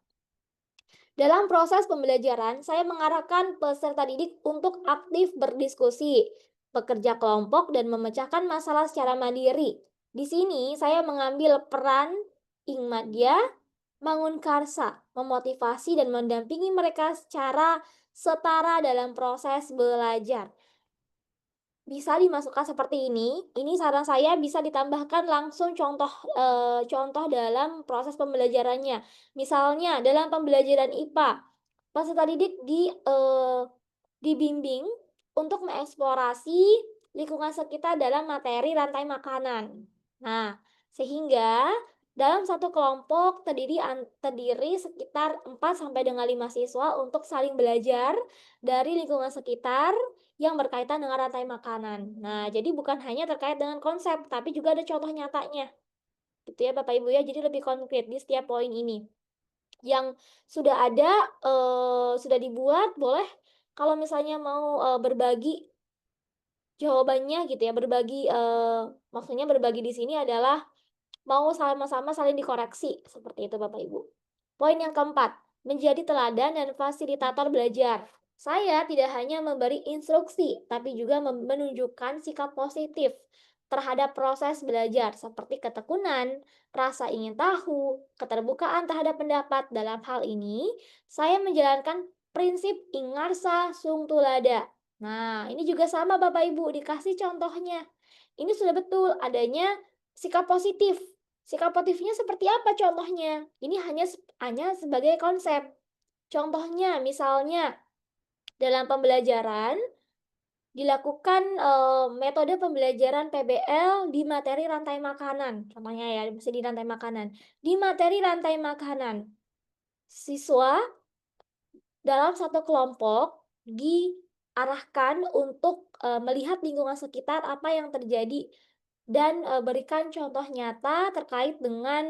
Dalam proses pembelajaran, saya mengarahkan peserta didik untuk aktif berdiskusi, bekerja kelompok, dan memecahkan masalah secara mandiri. Di sini saya mengambil peran Ingmadya, Mangun Karsa, memotivasi dan mendampingi mereka secara setara dalam proses belajar. Bisa dimasukkan seperti ini. Ini saran saya bisa ditambahkan langsung contoh dalam proses pembelajarannya. Misalnya dalam pembelajaran IPA, peserta didik dibimbing untuk mengeksplorasi lingkungan sekitar dalam materi rantai makanan. Nah, sehingga dalam satu kelompok terdiri sekitar 4 sampai dengan 5 siswa untuk saling belajar dari lingkungan sekitar yang berkaitan dengan rantai makanan. Nah, jadi bukan hanya terkait dengan konsep, tapi juga ada contoh nyatanya. Gitu ya Bapak Ibu ya, jadi lebih konkret di setiap poin ini. Yang sudah ada, sudah dibuat, boleh kalau misalnya mau berbagi jawabannya gitu ya, maksudnya berbagi di sini adalah mau sama-sama saling dikoreksi, seperti itu Bapak Ibu. Poin yang keempat, menjadi teladan dan fasilitator belajar. Saya tidak hanya memberi instruksi, tapi juga menunjukkan sikap positif terhadap proses belajar, seperti ketekunan, rasa ingin tahu, keterbukaan terhadap pendapat. Dalam hal ini, saya menjalankan prinsip ingarsa sung tulada. Nah, ini juga sama Bapak Ibu, dikasih contohnya. Ini sudah betul adanya sikap positif. Sikap positifnya seperti apa contohnya? Ini hanya sebagai konsep. Contohnya, misalnya dalam pembelajaran dilakukan metode pembelajaran PBL di materi rantai makanan. Contohnya ya, masih di rantai makanan. Di materi rantai makanan, siswa dalam satu kelompok diarahkan untuk melihat lingkungan sekitar apa yang terjadi dan berikan contoh nyata terkait dengan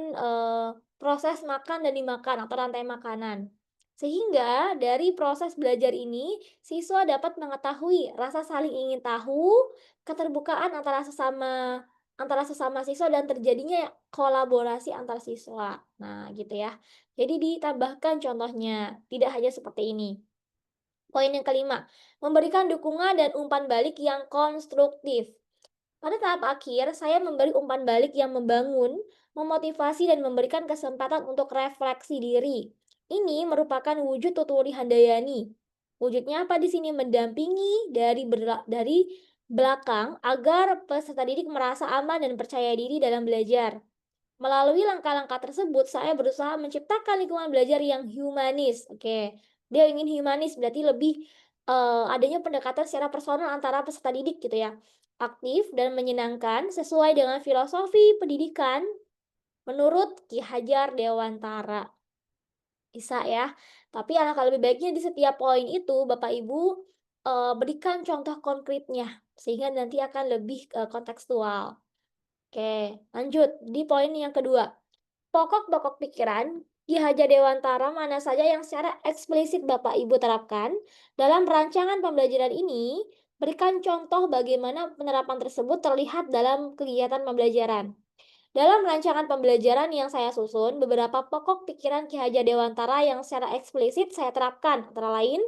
proses makan dan dimakan atau rantai makanan. Sehingga dari proses belajar ini, siswa dapat mengetahui rasa saling ingin tahu, keterbukaan antara sesama siswa, dan terjadinya kolaborasi antar siswa. Nah, gitu ya. Jadi ditambahkan contohnya, tidak hanya seperti ini. Poin yang kelima, memberikan dukungan dan umpan balik yang konstruktif. Pada tahap akhir, saya memberi umpan balik yang membangun, memotivasi, dan memberikan kesempatan untuk refleksi diri. Ini merupakan wujud tuturi handayani. Wujudnya apa di sini? Mendampingi dari belakang agar peserta didik merasa aman dan percaya diri dalam belajar. Melalui langkah-langkah tersebut, saya berusaha menciptakan lingkungan belajar yang humanis. Oke, dia ingin humanis, berarti lebih adanya pendekatan secara personal antara peserta didik gitu ya. Aktif dan menyenangkan sesuai dengan filosofi pendidikan menurut Ki Hajar Dewantara. Bisa ya, tapi alangkah lebih baiknya di setiap poin itu Bapak Ibu berikan contoh konkretnya, sehingga nanti akan lebih kontekstual. Oke, lanjut di poin yang kedua. Pokok-pokok pikiran Ki Hajar Dewantara mana saja yang secara eksplisit Bapak Ibu terapkan dalam rancangan pembelajaran ini? Berikan contoh bagaimana penerapan tersebut terlihat dalam kegiatan pembelajaran. Dalam rancangan pembelajaran yang saya susun, beberapa pokok pikiran Ki Hajar Dewantara yang secara eksplisit saya terapkan, antara lain,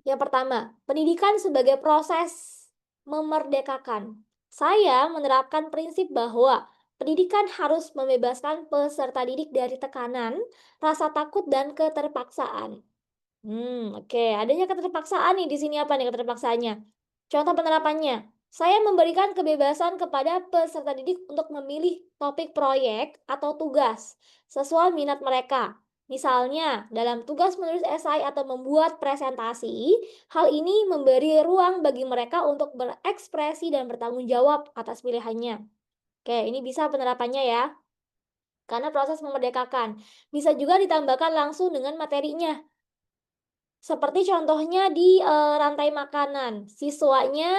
yang pertama, pendidikan sebagai proses memerdekakan. Saya menerapkan prinsip bahwa pendidikan harus membebaskan peserta didik dari tekanan, rasa takut, dan keterpaksaan. Oke. Adanya keterpaksaan nih di sini apa nih keterpaksaannya? Contoh penerapannya, saya memberikan kebebasan kepada peserta didik untuk memilih topik proyek atau tugas sesuai minat mereka. Misalnya, dalam tugas menulis esai atau membuat presentasi, hal ini memberi ruang bagi mereka untuk berekspresi dan bertanggung jawab atas pilihannya. Oke, ini bisa penerapannya ya, karena proses memerdekakan. Bisa juga ditambahkan langsung dengan materinya. Seperti contohnya di rantai makanan, siswanya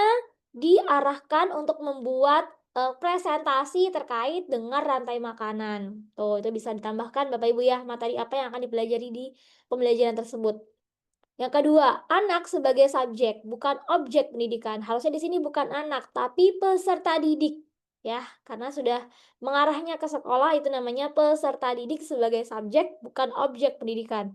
diarahkan untuk membuat presentasi terkait dengan rantai makanan. Tuh, itu bisa ditambahkan Bapak Ibu ya, materi apa yang akan dipelajari di pembelajaran tersebut. Yang kedua, anak sebagai subjek, bukan objek pendidikan. Harusnya di sini bukan anak, tapi peserta didik. Ya, karena sudah mengarahnya ke sekolah, itu namanya peserta didik sebagai subjek, bukan objek pendidikan.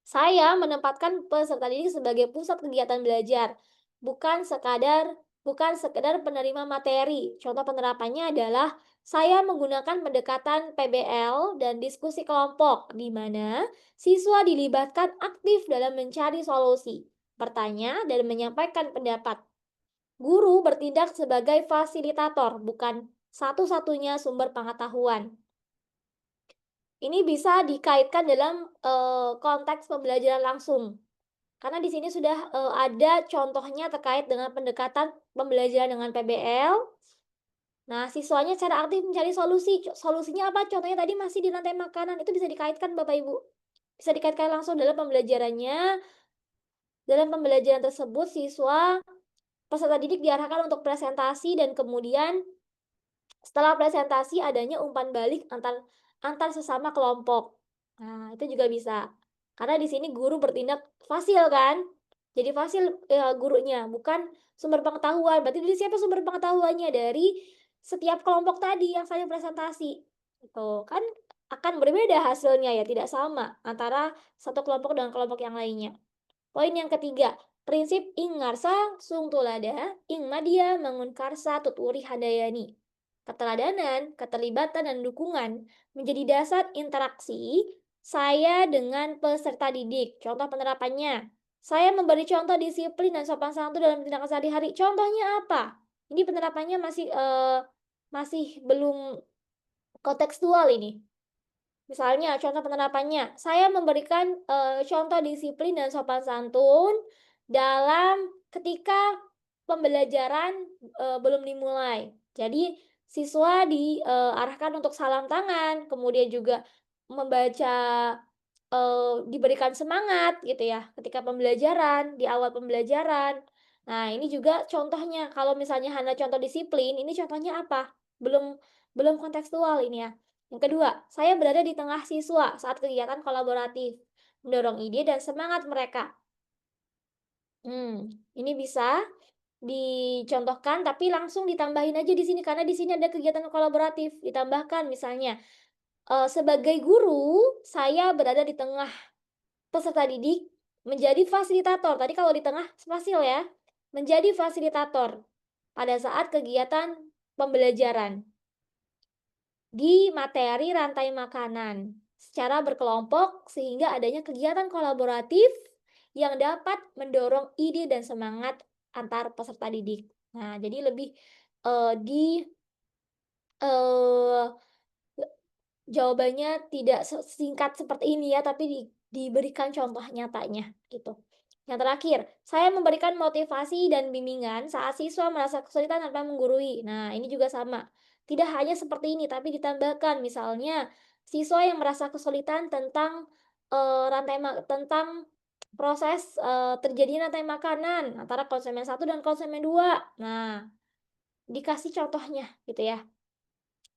Saya menempatkan peserta didik sebagai pusat kegiatan belajar, bukan sekedar penerima materi. Contoh penerapannya adalah saya menggunakan pendekatan PBL dan diskusi kelompok, di mana siswa dilibatkan aktif dalam mencari solusi, bertanya, dan menyampaikan pendapat. Guru bertindak sebagai fasilitator, bukan satu-satunya sumber pengetahuan. Ini bisa dikaitkan dalam konteks pembelajaran langsung. Karena di sini sudah ada contohnya terkait dengan pendekatan pembelajaran dengan PBL. Nah, siswanya secara aktif mencari solusi. Solusinya apa? Contohnya tadi masih di rantai makanan. Itu bisa dikaitkan Bapak Ibu. Bisa dikaitkan langsung dalam pembelajarannya. Dalam pembelajaran tersebut, siswa peserta didik diarahkan untuk presentasi dan kemudian setelah presentasi adanya umpan balik antar sesama kelompok. Nah, itu juga bisa. Karena di sini guru bertindak fasil kan? Jadi fasil gurunya, bukan sumber pengetahuan. Berarti dari siapa sumber pengetahuannya? Dari setiap kelompok tadi yang saling presentasi. Itu kan akan berbeda hasilnya ya, tidak sama antara satu kelompok dengan kelompok yang lainnya. Poin yang ketiga, prinsip ing ngarsa sung tulada, ing madya mangun karsa tuturi handayani. Keteladanan, keterlibatan, dan dukungan menjadi dasar interaksi saya dengan peserta didik. Contoh penerapannya, saya memberi contoh disiplin dan sopan santun dalam tindakan sehari-hari. Contohnya apa? Ini penerapannya masih belum kontekstual ini. Misalnya, contoh penerapannya, saya memberikan contoh disiplin dan sopan santun dalam ketika pembelajaran belum dimulai. Jadi, siswa diarahkan untuk salam tangan, kemudian juga membaca, diberikan semangat gitu ya, ketika pembelajaran, di awal pembelajaran. Nah, ini juga contohnya, kalau misalnya hanya contoh disiplin, ini contohnya apa? Belum kontekstual ini ya. Yang kedua, saya berada di tengah siswa saat kegiatan kolaboratif, mendorong ide dan semangat mereka. Ini bisa dicontohkan, tapi langsung ditambahin aja di sini, karena di sini ada kegiatan kolaboratif. Ditambahkan misalnya, sebagai guru, saya berada di tengah peserta didik, menjadi fasilitator. Tadi kalau di tengah fasil ya, menjadi fasilitator pada saat kegiatan pembelajaran di materi rantai makanan secara berkelompok sehingga adanya kegiatan kolaboratif yang dapat mendorong ide dan semangat antar peserta didik. Nah, jadi lebih di jawabannya tidak singkat seperti ini ya, tapi diberikan contoh nyatanya gitu. Yang terakhir, saya memberikan motivasi dan bimbingan saat siswa merasa kesulitan tanpa menggurui. Nah, ini juga sama. Tidak hanya seperti ini, tapi ditambahkan misalnya siswa yang merasa kesulitan tentang tentang proses terjadinya rantai makanan antara konsumen 1 dan konsumen 2. Nah, dikasih contohnya gitu ya.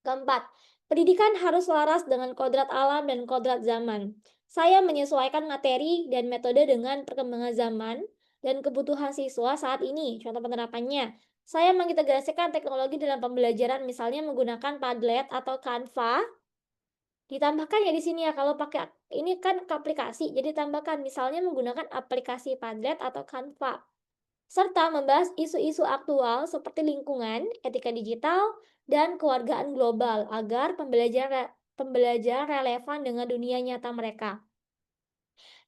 Keempat, pendidikan harus selaras dengan kodrat alam dan kodrat zaman. Saya menyesuaikan materi dan metode dengan perkembangan zaman dan kebutuhan siswa saat ini. Contoh penerapannya, saya mengintegrasikan teknologi dalam pembelajaran, misalnya menggunakan Padlet atau Canva. Ditambahkan ya di sini ya, kalau pakai ini kan aplikasi, jadi tambahkan misalnya menggunakan aplikasi Padlet atau Canva, serta membahas isu-isu aktual seperti lingkungan, etika digital, dan kewargaan global agar pembelajaran relevan dengan dunia nyata mereka.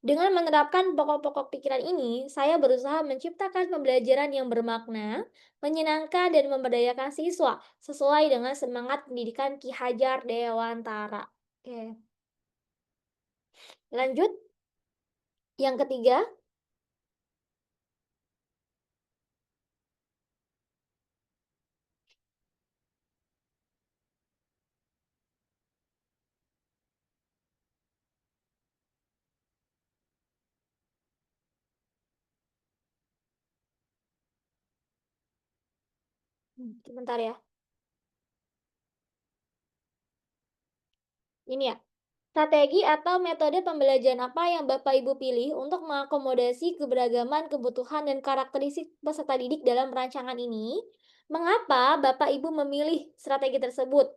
Dengan menerapkan pokok-pokok pikiran ini, saya berusaha menciptakan pembelajaran yang bermakna, menyenangkan, dan memberdayakan siswa sesuai dengan semangat pendidikan Ki Hajar Dewantara. Oke, lanjut. Yang ketiga, sebentar ya. Ini ya. Strategi atau metode pembelajaran apa yang Bapak Ibu pilih untuk mengakomodasi keberagaman kebutuhan dan karakteristik peserta didik dalam rancangan ini? Mengapa Bapak Ibu memilih strategi tersebut?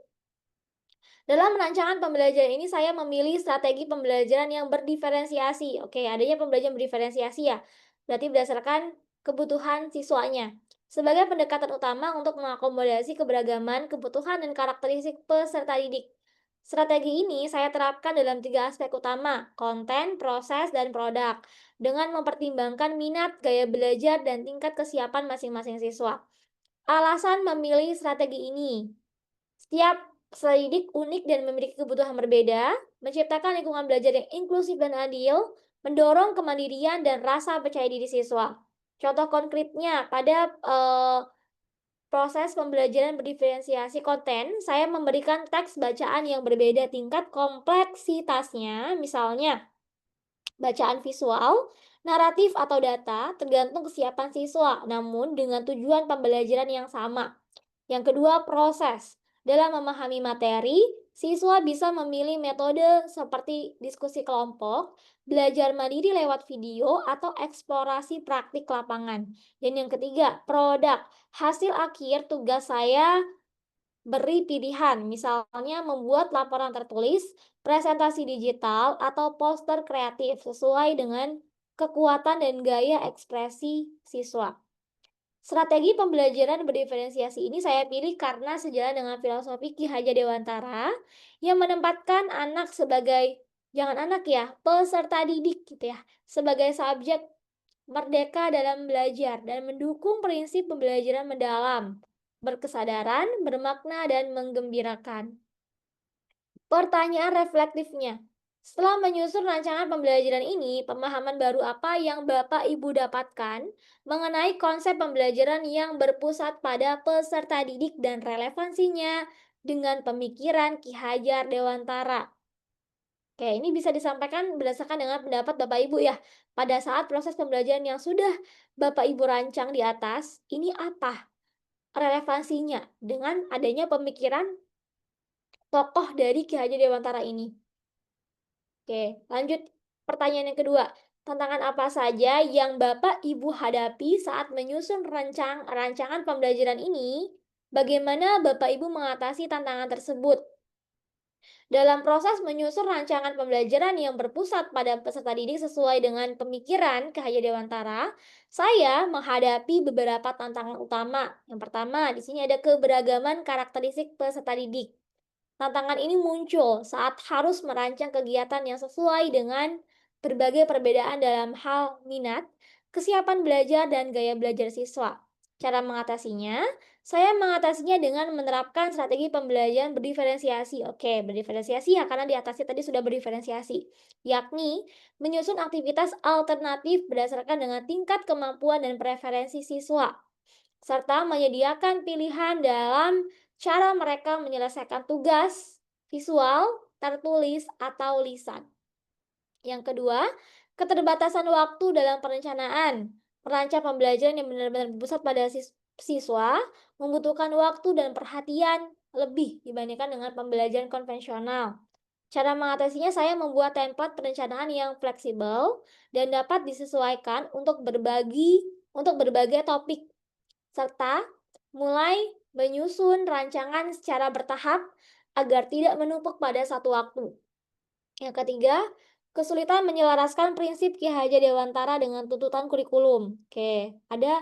Dalam rancangan pembelajaran ini saya memilih strategi pembelajaran yang berdiferensiasi. Oke, adanya pembelajaran berdiferensiasi ya. Berarti berdasarkan kebutuhan siswanya. Sebagai pendekatan utama untuk mengakomodasi keberagaman, kebutuhan, dan karakteristik peserta didik. Strategi ini saya terapkan dalam 3 aspek utama, konten, proses, dan produk. Dengan mempertimbangkan minat, gaya belajar, dan tingkat kesiapan masing-masing siswa. Alasan memilih strategi ini. Setiap peserta didik unik dan memiliki kebutuhan berbeda, menciptakan lingkungan belajar yang inklusif dan adil, mendorong kemandirian dan rasa percaya diri siswa. Contoh konkretnya, pada proses pembelajaran berdiferensiasi konten, saya memberikan teks bacaan yang berbeda tingkat kompleksitasnya, misalnya bacaan visual, naratif atau data, tergantung kesiapan siswa, namun dengan tujuan pembelajaran yang sama. Yang kedua, proses. Dalam memahami materi, siswa bisa memilih metode seperti diskusi kelompok, belajar mandiri lewat video, atau eksplorasi praktik lapangan. Dan yang ketiga, produk. Hasil akhir tugas saya beri pilihan, misalnya membuat laporan tertulis, presentasi digital, atau poster kreatif sesuai dengan kekuatan dan gaya ekspresi siswa. Strategi pembelajaran berdiferensiasi ini saya pilih karena sejalan dengan filosofi Ki Hajar Dewantara yang menempatkan anak sebagai, jangan anak ya, peserta didik gitu ya, sebagai subjek merdeka dalam belajar dan mendukung prinsip pembelajaran mendalam, berkesadaran, bermakna, dan menggembirakan. Pertanyaan reflektifnya. Setelah menyusun rancangan pembelajaran ini, pemahaman baru apa yang Bapak Ibu dapatkan mengenai konsep pembelajaran yang berpusat pada peserta didik dan relevansinya dengan pemikiran Ki Hajar Dewantara? Oke, ini bisa disampaikan berdasarkan dengan pendapat Bapak Ibu ya. Pada saat proses pembelajaran yang sudah Bapak Ibu rancang di atas, ini apa relevansinya dengan adanya pemikiran tokoh dari Ki Hajar Dewantara ini? Oke, lanjut pertanyaan yang kedua. Tantangan apa saja yang Bapak Ibu hadapi saat menyusun rancangan pembelajaran ini? Bagaimana Bapak Ibu mengatasi tantangan tersebut? Dalam proses menyusun rancangan pembelajaran yang berpusat pada peserta didik sesuai dengan pemikiran Ki Hajar Dewantara, saya menghadapi beberapa tantangan utama. Yang pertama, di sini ada keberagaman karakteristik peserta didik. Tantangan ini muncul saat harus merancang kegiatan yang sesuai dengan berbagai perbedaan dalam hal minat, kesiapan belajar, dan gaya belajar siswa. Cara mengatasinya, saya mengatasinya dengan menerapkan strategi pembelajaran berdiferensiasi. Oke, berdiferensiasi ya karena di atasnya tadi sudah berdiferensiasi, yakni menyusun aktivitas alternatif berdasarkan dengan tingkat kemampuan dan preferensi siswa, serta menyediakan pilihan dalam cara mereka menyelesaikan tugas, visual, tertulis, atau lisan. Yang kedua, keterbatasan waktu dalam perencanaan. Merancang pembelajaran yang benar-benar berpusat pada siswa membutuhkan waktu dan perhatian lebih dibandingkan dengan pembelajaran konvensional. Cara mengatasinya saya membuat template perencanaan yang fleksibel dan dapat disesuaikan untuk berbagai topik, serta mulai menyusun rancangan secara bertahap agar tidak menumpuk pada satu waktu. Yang ketiga, kesulitan menyelaraskan prinsip Ki Hajar Dewantara dengan tuntutan kurikulum. Oke, ada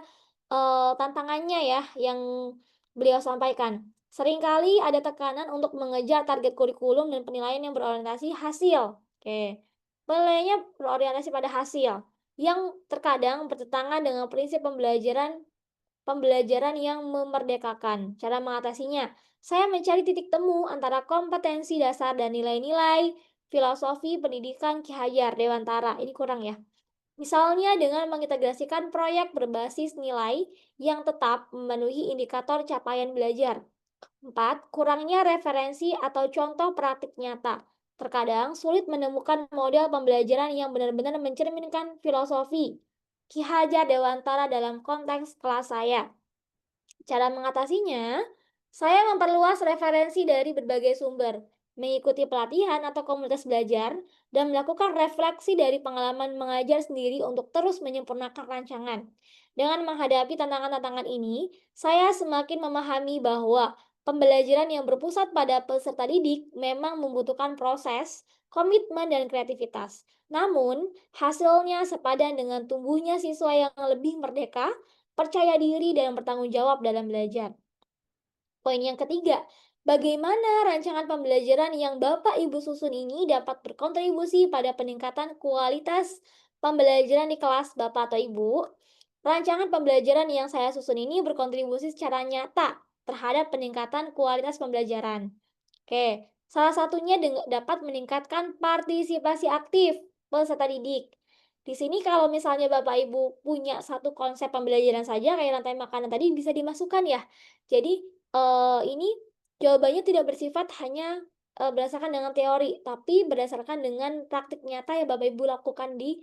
tantangannya ya yang beliau sampaikan. Seringkali ada tekanan untuk mengejar target kurikulum dan penilaian yang berorientasi hasil. Oke. Penilaiannya berorientasi pada hasil, yang terkadang bertentangan dengan prinsip pembelajaran yang memerdekakan. Cara mengatasinya, saya mencari titik temu antara kompetensi dasar dan nilai-nilai filosofi pendidikan Ki Hajar Dewantara. Ini kurang ya. Misalnya dengan mengintegrasikan proyek berbasis nilai yang tetap memenuhi indikator capaian belajar. 4. Kurangnya referensi atau contoh praktik nyata. Terkadang sulit menemukan model pembelajaran yang benar-benar mencerminkan filosofi Ki Hajar Dewantara dalam konteks kelas saya. Cara mengatasinya, saya memperluas referensi dari berbagai sumber, mengikuti pelatihan atau komunitas belajar, dan melakukan refleksi dari pengalaman mengajar sendiri untuk terus menyempurnakan rancangan. Dengan menghadapi tantangan-tantangan ini, saya semakin memahami bahwa pembelajaran yang berpusat pada peserta didik memang membutuhkan proses, komitmen, dan kreativitas. Namun, hasilnya sepadan dengan tumbuhnya siswa yang lebih merdeka, percaya diri, dan bertanggung jawab dalam belajar. Poin yang ketiga, bagaimana rancangan pembelajaran yang Bapak Ibu susun ini dapat berkontribusi pada peningkatan kualitas pembelajaran di kelas Bapak atau Ibu? Rancangan pembelajaran yang saya susun ini berkontribusi secara nyata terhadap peningkatan kualitas pembelajaran. Oke, salah satunya dapat meningkatkan partisipasi aktif peserta didik. Di sini kalau misalnya Bapak Ibu punya satu konsep pembelajaran saja kayak rantai makanan tadi bisa dimasukkan ya. Jadi ini jawabannya tidak bersifat hanya berdasarkan dengan teori, tapi berdasarkan dengan praktik nyata yang Bapak Ibu lakukan di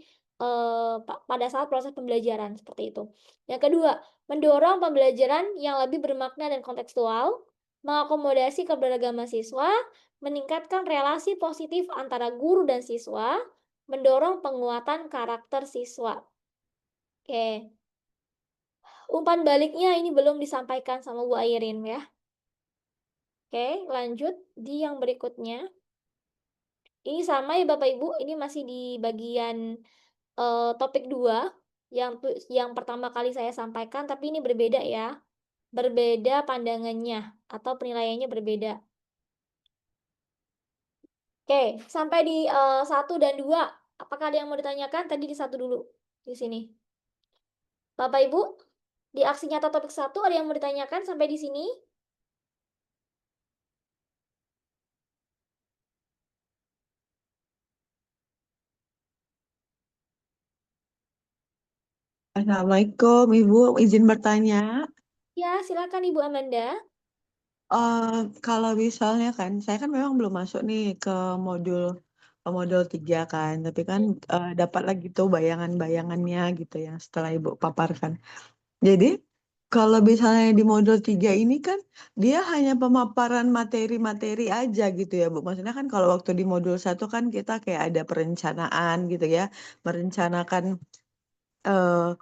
pada saat proses pembelajaran seperti itu. Yang kedua, mendorong pembelajaran yang lebih bermakna dan kontekstual, mengakomodasi keberagaman siswa, meningkatkan relasi positif antara guru dan siswa, mendorong penguatan karakter siswa. Oke. Umpan baliknya ini belum disampaikan sama Bu Airin ya. Oke, lanjut di yang berikutnya. Ini sama ya Bapak Ibu, ini masih di bagian topik 2 yang pertama kali saya sampaikan, tapi ini berbeda ya. Berbeda pandangannya atau penilaiannya berbeda. Oke, sampai di 1 dan 2. Apakah ada yang mau ditanyakan? Tadi di 1 dulu. Di sini. Bapak Ibu, di aksi nyata topik 1 ada yang mau ditanyakan sampai di sini? Assalamualaikum, Ibu. Izin bertanya, Ya, silakan Ibu Amanda. kalau misalnya kan, saya kan memang belum masuk nih ke modul modul 3 kan, tapi kan dapat lagi tuh bayangan-bayangannya gitu yang setelah Ibu paparkan. Jadi, kalau misalnya di modul 3 ini kan, dia hanya pemaparan materi-materi aja gitu ya, Bu. Maksudnya kan kalau waktu di modul 1 kan kita kayak ada perencanaan gitu ya, merencanakan eh,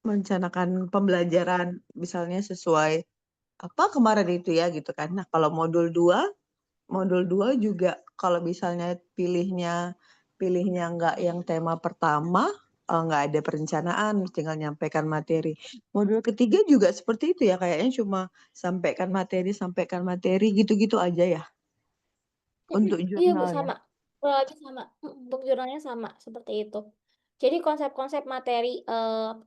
merencanakan pembelajaran misalnya sesuai apa kemarin itu ya gitu kan. Nah, kalau modul 2 juga kalau misalnya pilihnya nggak yang tema pertama, nggak ada perencanaan, tinggal nyampaikan materi. Modul ketiga juga seperti itu ya, kayaknya cuma sampaikan materi gitu-gitu aja ya untuk Iya Bu, jurnalnya. sama. Kurang lebih sama. Untuk jurnalnya sama, seperti itu. Jadi konsep-konsep materi,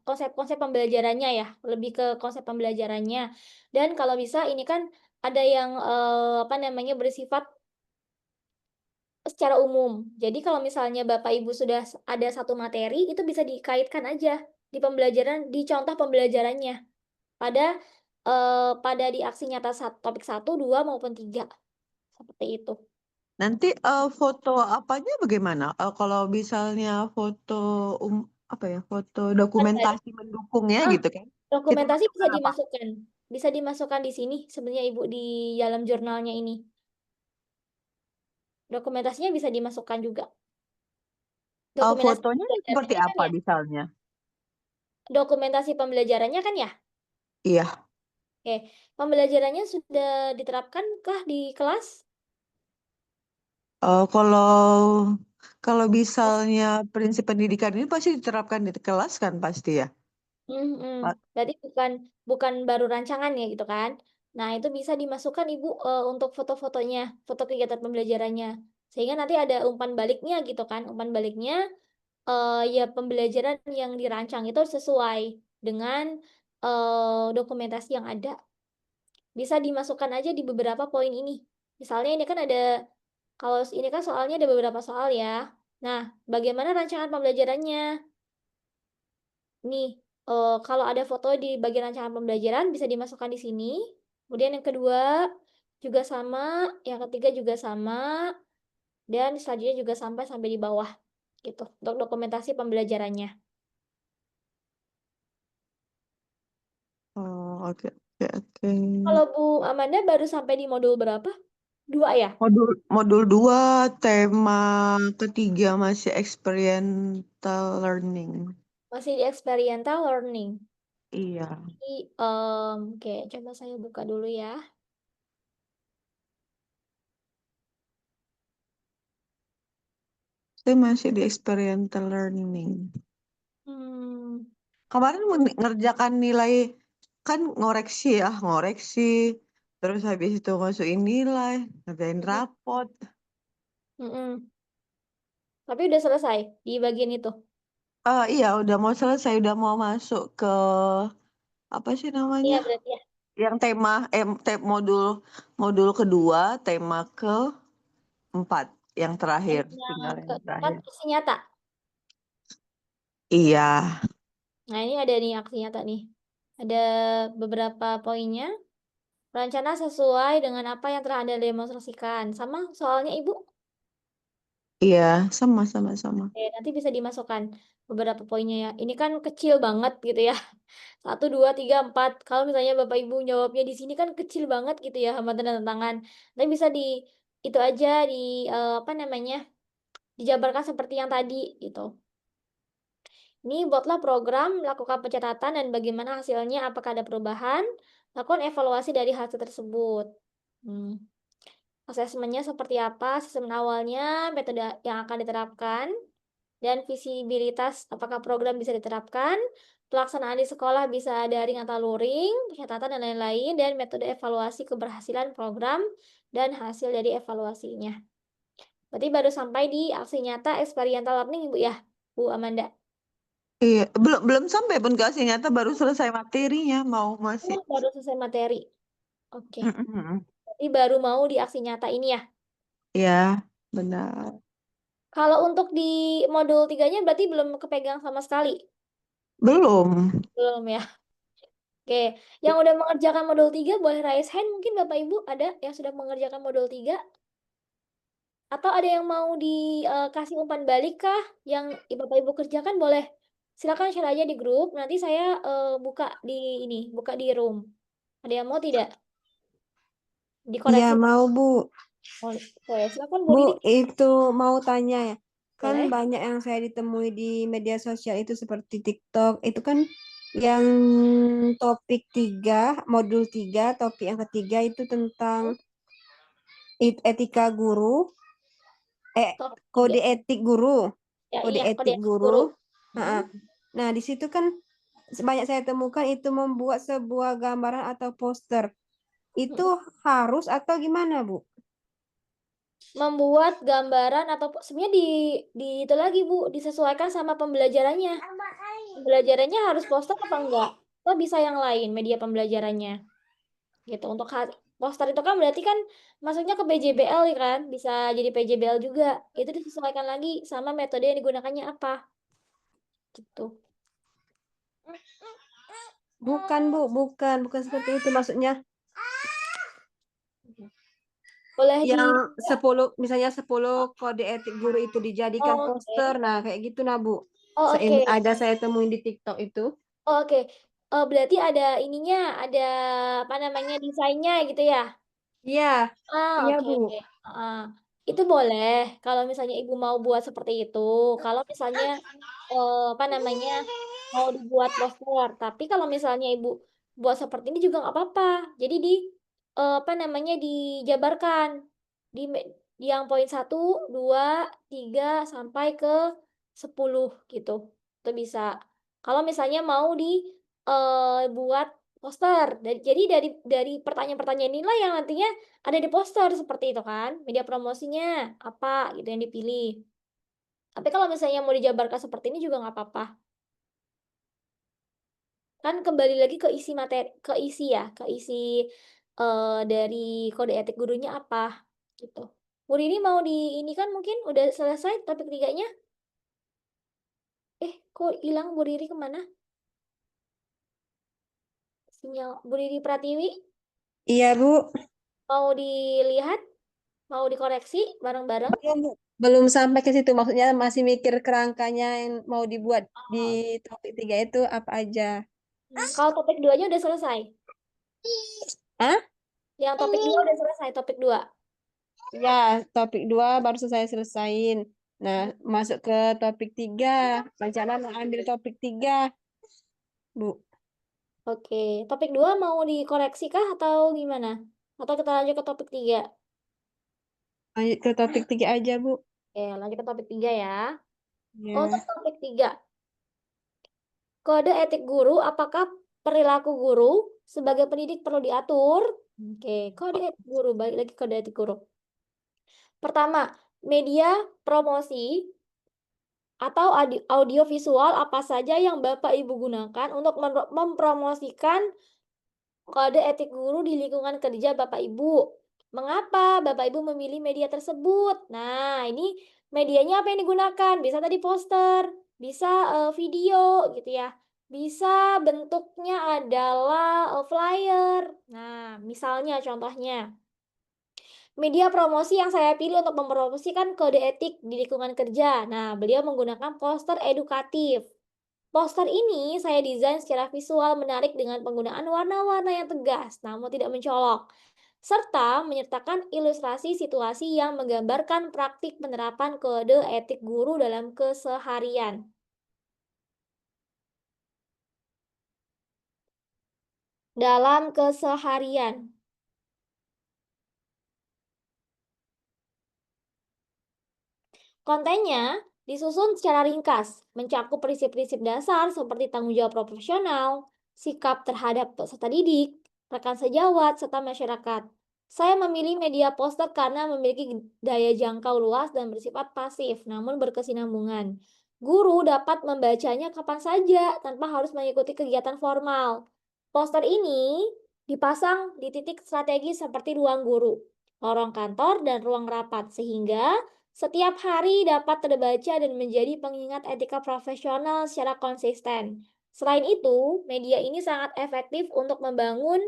konsep-konsep pembelajarannya ya, lebih ke konsep pembelajarannya. Dan kalau bisa ini kan ada yang, apa namanya, bersifat secara umum. Jadi kalau misalnya Bapak Ibu sudah ada satu materi, itu bisa dikaitkan aja di pembelajaran, di contoh pembelajarannya pada, pada di aksi nyata topik 1, 2, maupun 3. Seperti itu. Nanti foto apanya bagaimana? Kalau misalnya foto apa ya, foto dokumentasi mendukungnya Ah, gitu kan? Kita dokumentasi bisa masukkan apa? dimasukkan. Bisa dimasukkan di sini sebenarnya Ibu di dalam jurnalnya ini. Dokumentasinya bisa dimasukkan juga. Dokumentasi Fotonya seperti pembelajarannya kan apa ya? misalnya? Dokumentasi pembelajarannya kan ya? Iya. Oke, pembelajarannya sudah diterapkan kah di kelas? Kalau misalnya prinsip pendidikan ini pasti diterapkan di kelas kan pasti ya. Berarti bukan bukan baru rancangan ya gitu kan? Nah, itu bisa dimasukkan Ibu untuk foto-fotonya, foto kegiatan pembelajarannya. Sehingga nanti ada umpan baliknya gitu kan. Umpan baliknya ya pembelajaran yang dirancang itu sesuai dengan dokumentasi yang ada. Bisa dimasukkan aja di beberapa poin ini. Misalnya ini kan ada, kalau ini kan soalnya ada beberapa soal ya. Nah, bagaimana rancangan pembelajarannya? Nih, kalau ada foto di bagian rancangan pembelajaran bisa dimasukkan di sini. Kemudian yang kedua juga sama, yang ketiga juga sama, dan selanjutnya juga sampai di bawah gitu untuk dokumentasi pembelajarannya. Oh, oke, oke, oke. Kalau Bu Amanda baru sampai di modul berapa? 2 ya? Modul 2 tema ketiga masih experiential learning. Masih di experiential learning. Iya. Jadi, oke, coba saya buka dulu ya. Saya masih di experiential learning. Hmm, Kemarin ngerjakan nilai, kan ngoreksi. Terus habis itu masukin nilai, ngerjain rapot. mm-mm. Tapi udah selesai di bagian itu. Iya, udah mau selesai, udah mau masuk ke apa sih namanya? Iya berarti ya. Yang modul kedua, tema ke-4, yang terakhir, tinggal Yang yang keempat terakhir. aksi nyata. Iya, Nah ini ada nih aksi nyata nih. Ada beberapa poinnya. Rencana sesuai dengan apa yang telah Anda demonstrasikan. Sama soalnya Ibu. iya, sama. Oke, nanti bisa dimasukkan beberapa poinnya ya. Ini kan kecil banget gitu ya. 1, 2, 3, 4. Kalau misalnya Bapak Ibu jawabnya di sini kan kecil banget gitu ya hambatan dan tantangan. Tapi bisa di itu aja di apa namanya? Dijabarkan seperti yang tadi gitu. Ini buatlah program, lakukan pencatatan dan bagaimana hasilnya, apakah ada perubahan, lakukan evaluasi dari hasil tersebut. Asesmennya seperti apa, asesmen awalnya, metode yang akan diterapkan, dan visibilitas apakah program bisa diterapkan, pelaksanaan di sekolah bisa daring atau luring, pencatatan dan lain-lain, dan metode evaluasi keberhasilan program dan hasil dari evaluasinya. Berarti baru sampai di aksi nyata experiential learning Ibu ya, Bu Amanda. iya. Belum sampai pun ke hasil nyata, baru selesai materinya, masih. Oh, baru selesai materi. Oke. Mm-mm. Berarti baru mau di aksi nyata ini ya. Iya, benar. Kalau untuk di modul 3-nya berarti belum kepegang sama sekali. Belum. Belum ya. Oke, yang udah mengerjakan modul 3 boleh raise hand mungkin Bapak Ibu ada yang sudah mengerjakan modul 3 atau ada yang mau dikasih umpan balik kah yang Bapak Ibu kerjakan boleh. Silakan share aja di grup, nanti saya buka buka di room. Ada yang mau tidak? Iya Dikoreksi. mau Bu. Oh, oke, silakan Bu Bu, Riri. itu mau tanya ya. Kan Boleh. banyak yang saya ditemui di media sosial itu seperti TikTok. Itu kan yang topik 3, modul 3, topik yang ketiga itu tentang etika guru, Top kode 3. etik guru, Ya, kode iya, kode etik guru. guru. Ha-ha. Nah, di situ kan banyak saya temukan itu membuat sebuah gambaran atau poster. Itu harus atau gimana, Bu? Membuat gambaran atau sebenarnya di itu lagi Bu, disesuaikan sama pembelajarannya. Pembelajarannya harus poster apa enggak? Atau bisa yang lain media pembelajarannya. Gitu. Untuk poster itu kan berarti kan masuknya ke PJBL ya kan? Bisa jadi PJBL juga. Itu disesuaikan lagi sama metode yang digunakannya apa. Gitu. Bukan, Bu, bukan seperti itu maksudnya. Boleh di Yang 10, misalnya 10 kode etik guru itu dijadikan Oh, poster. oke. Nah, kayak gitu nah, Bu. Oh, oke. Saya temuin di TikTok itu. Oh, oke. Berarti ada ininya, ada apa namanya desainnya gitu ya? Iya, iya, Oke. Bu. Ah, itu boleh kalau misalnya ibu mau buat seperti itu. Kalau misalnya apa namanya mau dibuat poster, tapi kalau misalnya ibu buat seperti ini juga nggak apa-apa. Jadi apa namanya dijabarkan di, di yang poin 1, 2, 3 sampai ke 10 gitu. Itu bisa. Kalau misalnya mau buat Poster. Jadi dari pertanyaan-pertanyaan inilah yang nantinya ada di poster seperti itu kan. Media promosinya apa gitu yang dipilih. Tapi kalau misalnya mau dijabarkan seperti ini juga nggak apa-apa. Kan kembali lagi ke isi materi, ke isi dari kode etik gurunya apa gitu. Bu Riri mau di ini kan mungkin udah selesai topik 3-nya. Kok hilang Bu Riri kemana? Sinyal Bu Riri Pratiwi Iya, Bu. mau dilihat, mau dikoreksi bareng-bareng. Belum sampai ke situ. Maksudnya masih mikir kerangkanya yang mau dibuat di topik 3 itu apa aja. Kalau topik 2-nya udah selesai. Hah? Yang topik 2 udah selesai, topik 2. Ya, topik 2 baru selesaiin. Nah, masuk ke topik 3. Rencana mau ambil topik 3, Bu. Oke, topik 2 mau dikoreksi kah atau gimana? Atau kita lanjut ke topik 3? Lanjut ke topik 3 aja, Bu. Oke, lanjut ke topik 3 ya. Untuk Ya. topik 3, kode etik guru, apakah perilaku guru sebagai pendidik perlu diatur? Oke, kode etik guru, balik lagi kode etik guru. Pertama, media promosi atau audio visual apa saja yang Bapak Ibu gunakan untuk mempromosikan kode etik guru di lingkungan kerja Bapak Ibu. Mengapa Bapak Ibu memilih media tersebut? Nah, ini medianya apa yang digunakan? Bisa tadi poster, bisa video gitu ya. Bisa bentuknya adalah flyer. Nah, misalnya contohnya. Media promosi yang saya pilih untuk mempromosikan kode etik di lingkungan kerja. Nah, beliau menggunakan poster edukatif. Poster ini saya desain secara visual menarik dengan penggunaan warna-warna yang tegas, namun tidak mencolok, serta menyertakan ilustrasi situasi yang menggambarkan praktik penerapan kode etik guru dalam keseharian. Dalam keseharian. Kontennya disusun secara ringkas, mencakup prinsip-prinsip dasar seperti tanggung jawab profesional, sikap terhadap peserta didik, rekan sejawat, serta masyarakat. Saya memilih media poster karena memiliki daya jangkau luas dan bersifat pasif, namun berkesinambungan. Guru dapat membacanya kapan saja tanpa harus mengikuti kegiatan formal. Poster ini dipasang di titik strategis seperti ruang guru, lorong kantor, dan ruang rapat, sehingga setiap hari dapat terbaca dan menjadi pengingat etika profesional secara konsisten. Selain itu, media ini sangat efektif untuk membangun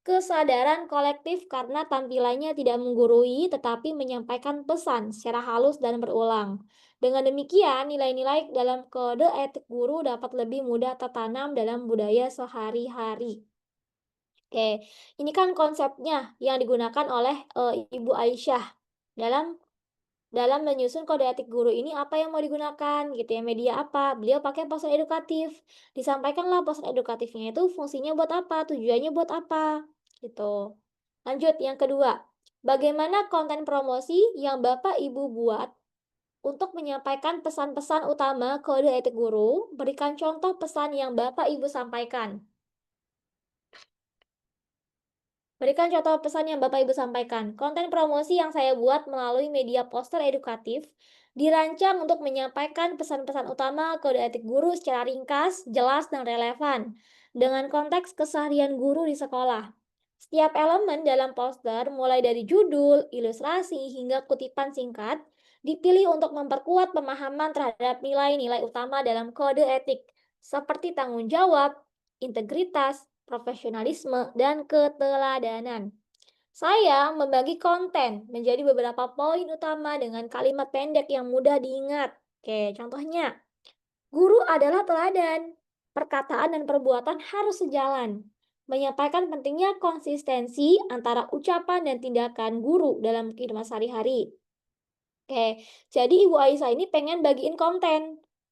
kesadaran kolektif karena tampilannya tidak menggurui tetapi menyampaikan pesan secara halus dan berulang. Dengan demikian, nilai-nilai dalam kode etik guru dapat lebih mudah tertanam dalam budaya sehari-hari. Oke, ini kan konsepnya yang digunakan oleh Ibu Aisyah dalam menyusun kode etik guru ini apa yang mau digunakan gitu ya, media apa. Beliau pakai poster edukatif. Disampaikanlah poster edukatifnya itu fungsinya buat apa, tujuannya buat apa gitu. Lanjut yang kedua. Bagaimana konten promosi yang Bapak Ibu buat untuk menyampaikan pesan-pesan utama kode etik guru? Berikan contoh pesan yang Bapak Ibu sampaikan. Berikan contoh pesan yang Bapak Ibu sampaikan. Konten promosi yang saya buat melalui media poster edukatif dirancang untuk menyampaikan pesan-pesan utama kode etik guru secara ringkas, jelas, dan relevan dengan konteks keseharian guru di sekolah. Setiap elemen dalam poster, mulai dari judul, ilustrasi, hingga kutipan singkat, dipilih untuk memperkuat pemahaman terhadap nilai-nilai utama dalam kode etik, seperti tanggung jawab, integritas, profesionalisme, dan keteladanan. Saya membagi konten menjadi beberapa poin utama dengan kalimat pendek yang mudah diingat. Oke, contohnya, guru adalah teladan. Perkataan dan perbuatan harus sejalan. Menyampaikan pentingnya konsistensi antara ucapan dan tindakan guru dalam kehidupan sehari-hari. Oke, jadi Ibu Aisyah ini pengen bagiin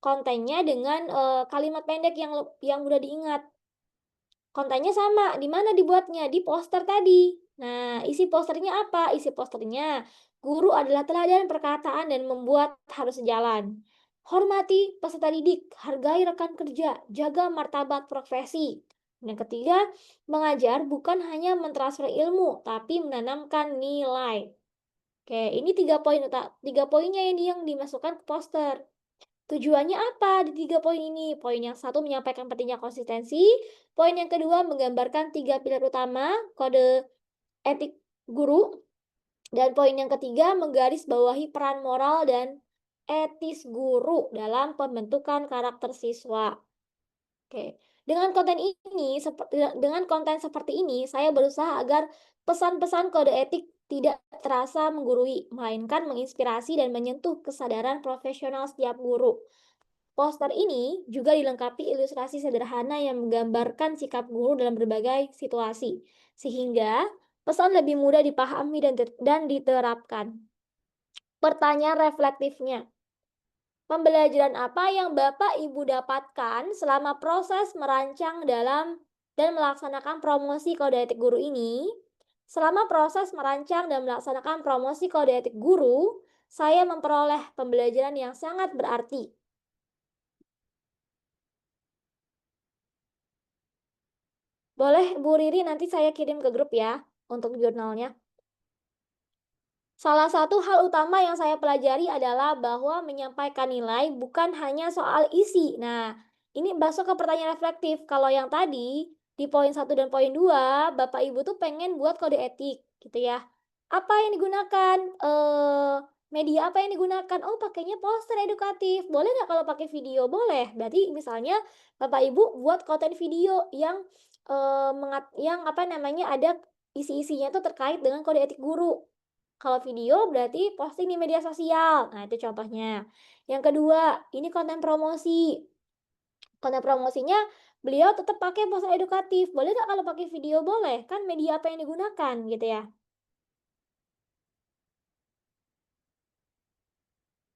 kontennya dengan kalimat pendek yang mudah diingat. Kontennya sama, di mana dibuatnya? Di poster tadi. Nah, isi posternya apa? Isi posternya, guru adalah teladan perkataan dan membuat harus sejalan. Hormati peserta didik, hargai rekan kerja, jaga martabat profesi. Yang ketiga, mengajar bukan hanya mentransfer ilmu, tapi menanamkan nilai. Oke, ini 3 poinnya yang dimasukkan ke poster. Tujuannya apa di 3 poin ini? Poin yang satu menyampaikan pentingnya konsistensi. Poin yang kedua menggambarkan 3 pilar utama kode etik guru. Dan poin yang ketiga menggarisbawahi peran moral dan etis guru dalam pembentukan karakter siswa. Oke, dengan konten seperti ini, saya berusaha agar pesan-pesan kode etik tidak terasa menggurui, melainkan menginspirasi dan menyentuh kesadaran profesional setiap guru. Poster ini juga dilengkapi ilustrasi sederhana yang menggambarkan sikap guru dalam berbagai situasi, sehingga pesan lebih mudah dipahami dan diterapkan. Pertanyaan reflektifnya. Pembelajaran apa yang Bapak Ibu dapatkan selama proses merancang dan melaksanakan promosi kode etik guru ini? Selama proses merancang dan melaksanakan promosi kode etik guru, saya memperoleh pembelajaran yang sangat berarti. Boleh Bu Riri nanti saya kirim ke grup ya untuk jurnalnya. Salah satu hal utama yang saya pelajari adalah bahwa menyampaikan nilai bukan hanya soal isi. Nah, ini masuk ke pertanyaan reflektif. Kalau yang tadi, di poin 1 dan poin 2, Bapak Ibu tuh pengen buat kode etik, gitu ya. Apa yang digunakan? Media apa yang digunakan? Oh, pakainya poster edukatif. Boleh nggak kalau pakai video? Boleh. Berarti misalnya Bapak Ibu buat konten video yang ada isi-isinya tuh terkait dengan kode etik guru. Kalau video berarti posting di media sosial. Nah, itu contohnya. Yang kedua, ini konten promosi. Konten promosinya beliau tetap pakai poster edukatif. Boleh nggak kalau pakai video? Boleh. Kan media apa yang digunakan gitu ya.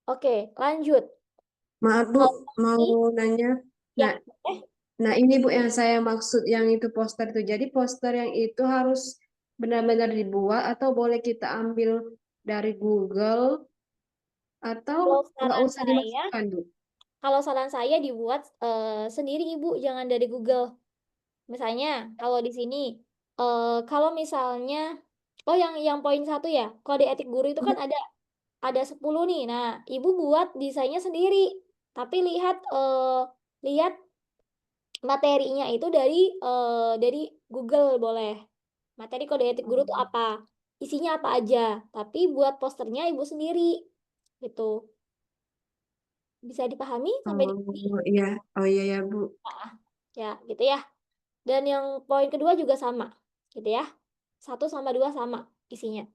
Oke, lanjut. Maaf Bu, mau nanya. Ya, Nah ini Bu yang saya maksud yang itu poster itu. Jadi poster yang itu harus benar-benar dibuat atau boleh kita ambil dari Google atau nggak usah dimasukkan Bu? Kalau saran saya dibuat sendiri Ibu, jangan dari Google. Misalnya, kalau di sini, kalau misalnya, yang poin 1 ya, kode etik guru itu kan ada 10 nih. Nah, Ibu buat desainnya sendiri. Tapi lihat materinya itu dari Google boleh. Materi kode etik guru itu apa? Isinya apa aja. Tapi buat posternya Ibu sendiri. Gitu. Bisa dipahami sampai di sini? Iya, oh iya ya Bu. Ya, gitu ya. Dan yang poin kedua juga sama. Gitu ya. 1 sama 2 sama isinya.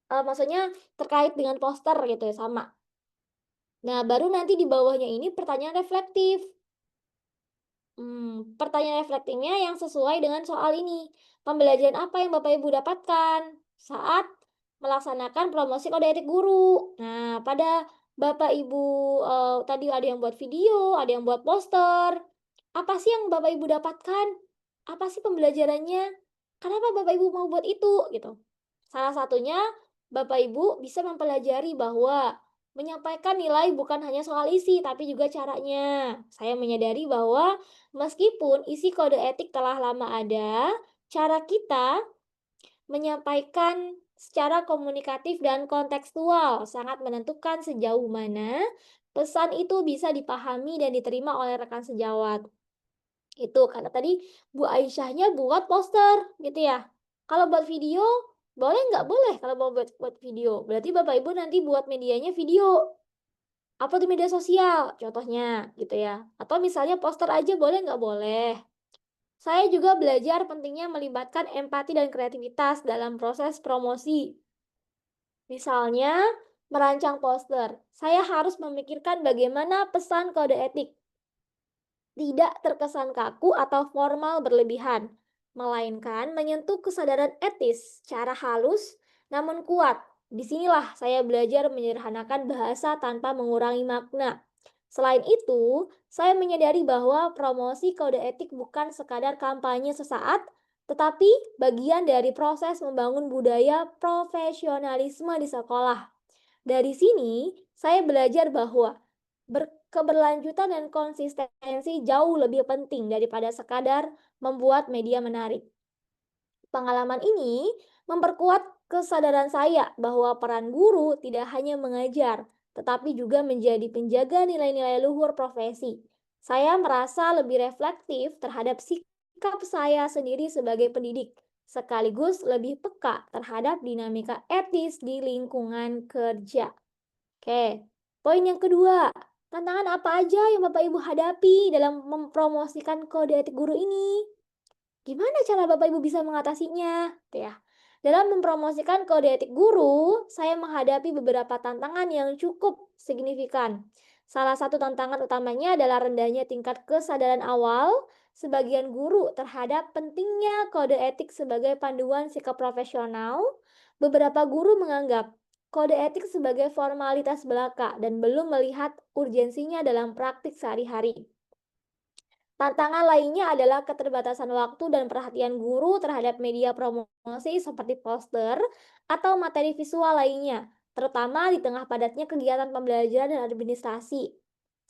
Maksudnya terkait dengan poster gitu ya, sama. Nah, baru nanti di bawahnya ini pertanyaan reflektif. Pertanyaan reflektifnya yang sesuai dengan soal ini. Pembelajaran apa yang Bapak Ibu dapatkan saat melaksanakan promosi kode etik guru? Nah, pada Bapak Ibu tadi ada yang buat video, ada yang buat poster. Apa sih yang Bapak Ibu dapatkan? Apa sih pembelajarannya? Kenapa Bapak Ibu mau buat itu? Gitu. Salah satunya Bapak Ibu bisa mempelajari bahwa menyampaikan nilai bukan hanya soal isi, tapi juga caranya. Saya menyadari bahwa meskipun isi kode etik telah lama ada, cara kita menyampaikan secara komunikatif dan kontekstual sangat menentukan sejauh mana pesan itu bisa dipahami dan diterima oleh rekan sejawat. Itu karena tadi Bu Aisyahnya buat poster gitu ya. Kalau buat video, boleh nggak? Boleh kalau mau buat video. Berarti Bapak Ibu nanti buat medianya video. Upload di media sosial, contohnya gitu ya. Atau misalnya poster aja boleh nggak? Boleh. Saya juga belajar pentingnya melibatkan empati dan kreativitas dalam proses promosi. Misalnya, merancang poster. Saya harus memikirkan bagaimana pesan kode etik tidak terkesan kaku atau formal berlebihan, melainkan menyentuh kesadaran etis secara halus namun kuat. Disinilah saya belajar menyederhanakan bahasa tanpa mengurangi makna. Selain itu, saya menyadari bahwa promosi kode etik bukan sekadar kampanye sesaat, tetapi bagian dari proses membangun budaya profesionalisme di sekolah. Dari sini, saya belajar bahwa Keberlanjutan dan konsistensi jauh lebih penting daripada sekadar membuat media menarik. Pengalaman ini memperkuat kesadaran saya bahwa peran guru tidak hanya mengajar, tetapi juga menjadi penjaga nilai-nilai luhur profesi. Saya merasa lebih reflektif terhadap sikap saya sendiri sebagai pendidik, sekaligus lebih peka terhadap dinamika etis di lingkungan kerja. Oke, poin yang kedua, tantangan apa aja yang Bapak Ibu hadapi dalam mempromosikan kode etik guru ini? Gimana cara Bapak Ibu bisa mengatasinya? Tuh ya. Dalam mempromosikan kode etik guru, saya menghadapi beberapa tantangan yang cukup signifikan. Salah satu tantangan utamanya adalah rendahnya tingkat kesadaran awal sebagian guru terhadap pentingnya kode etik sebagai panduan sikap profesional. Beberapa guru menganggap kode etik sebagai formalitas belaka dan belum melihat urgensinya dalam praktik sehari-hari. Tantangan lainnya adalah keterbatasan waktu dan perhatian guru terhadap media promosi seperti poster atau materi visual lainnya, terutama di tengah padatnya kegiatan pembelajaran dan administrasi.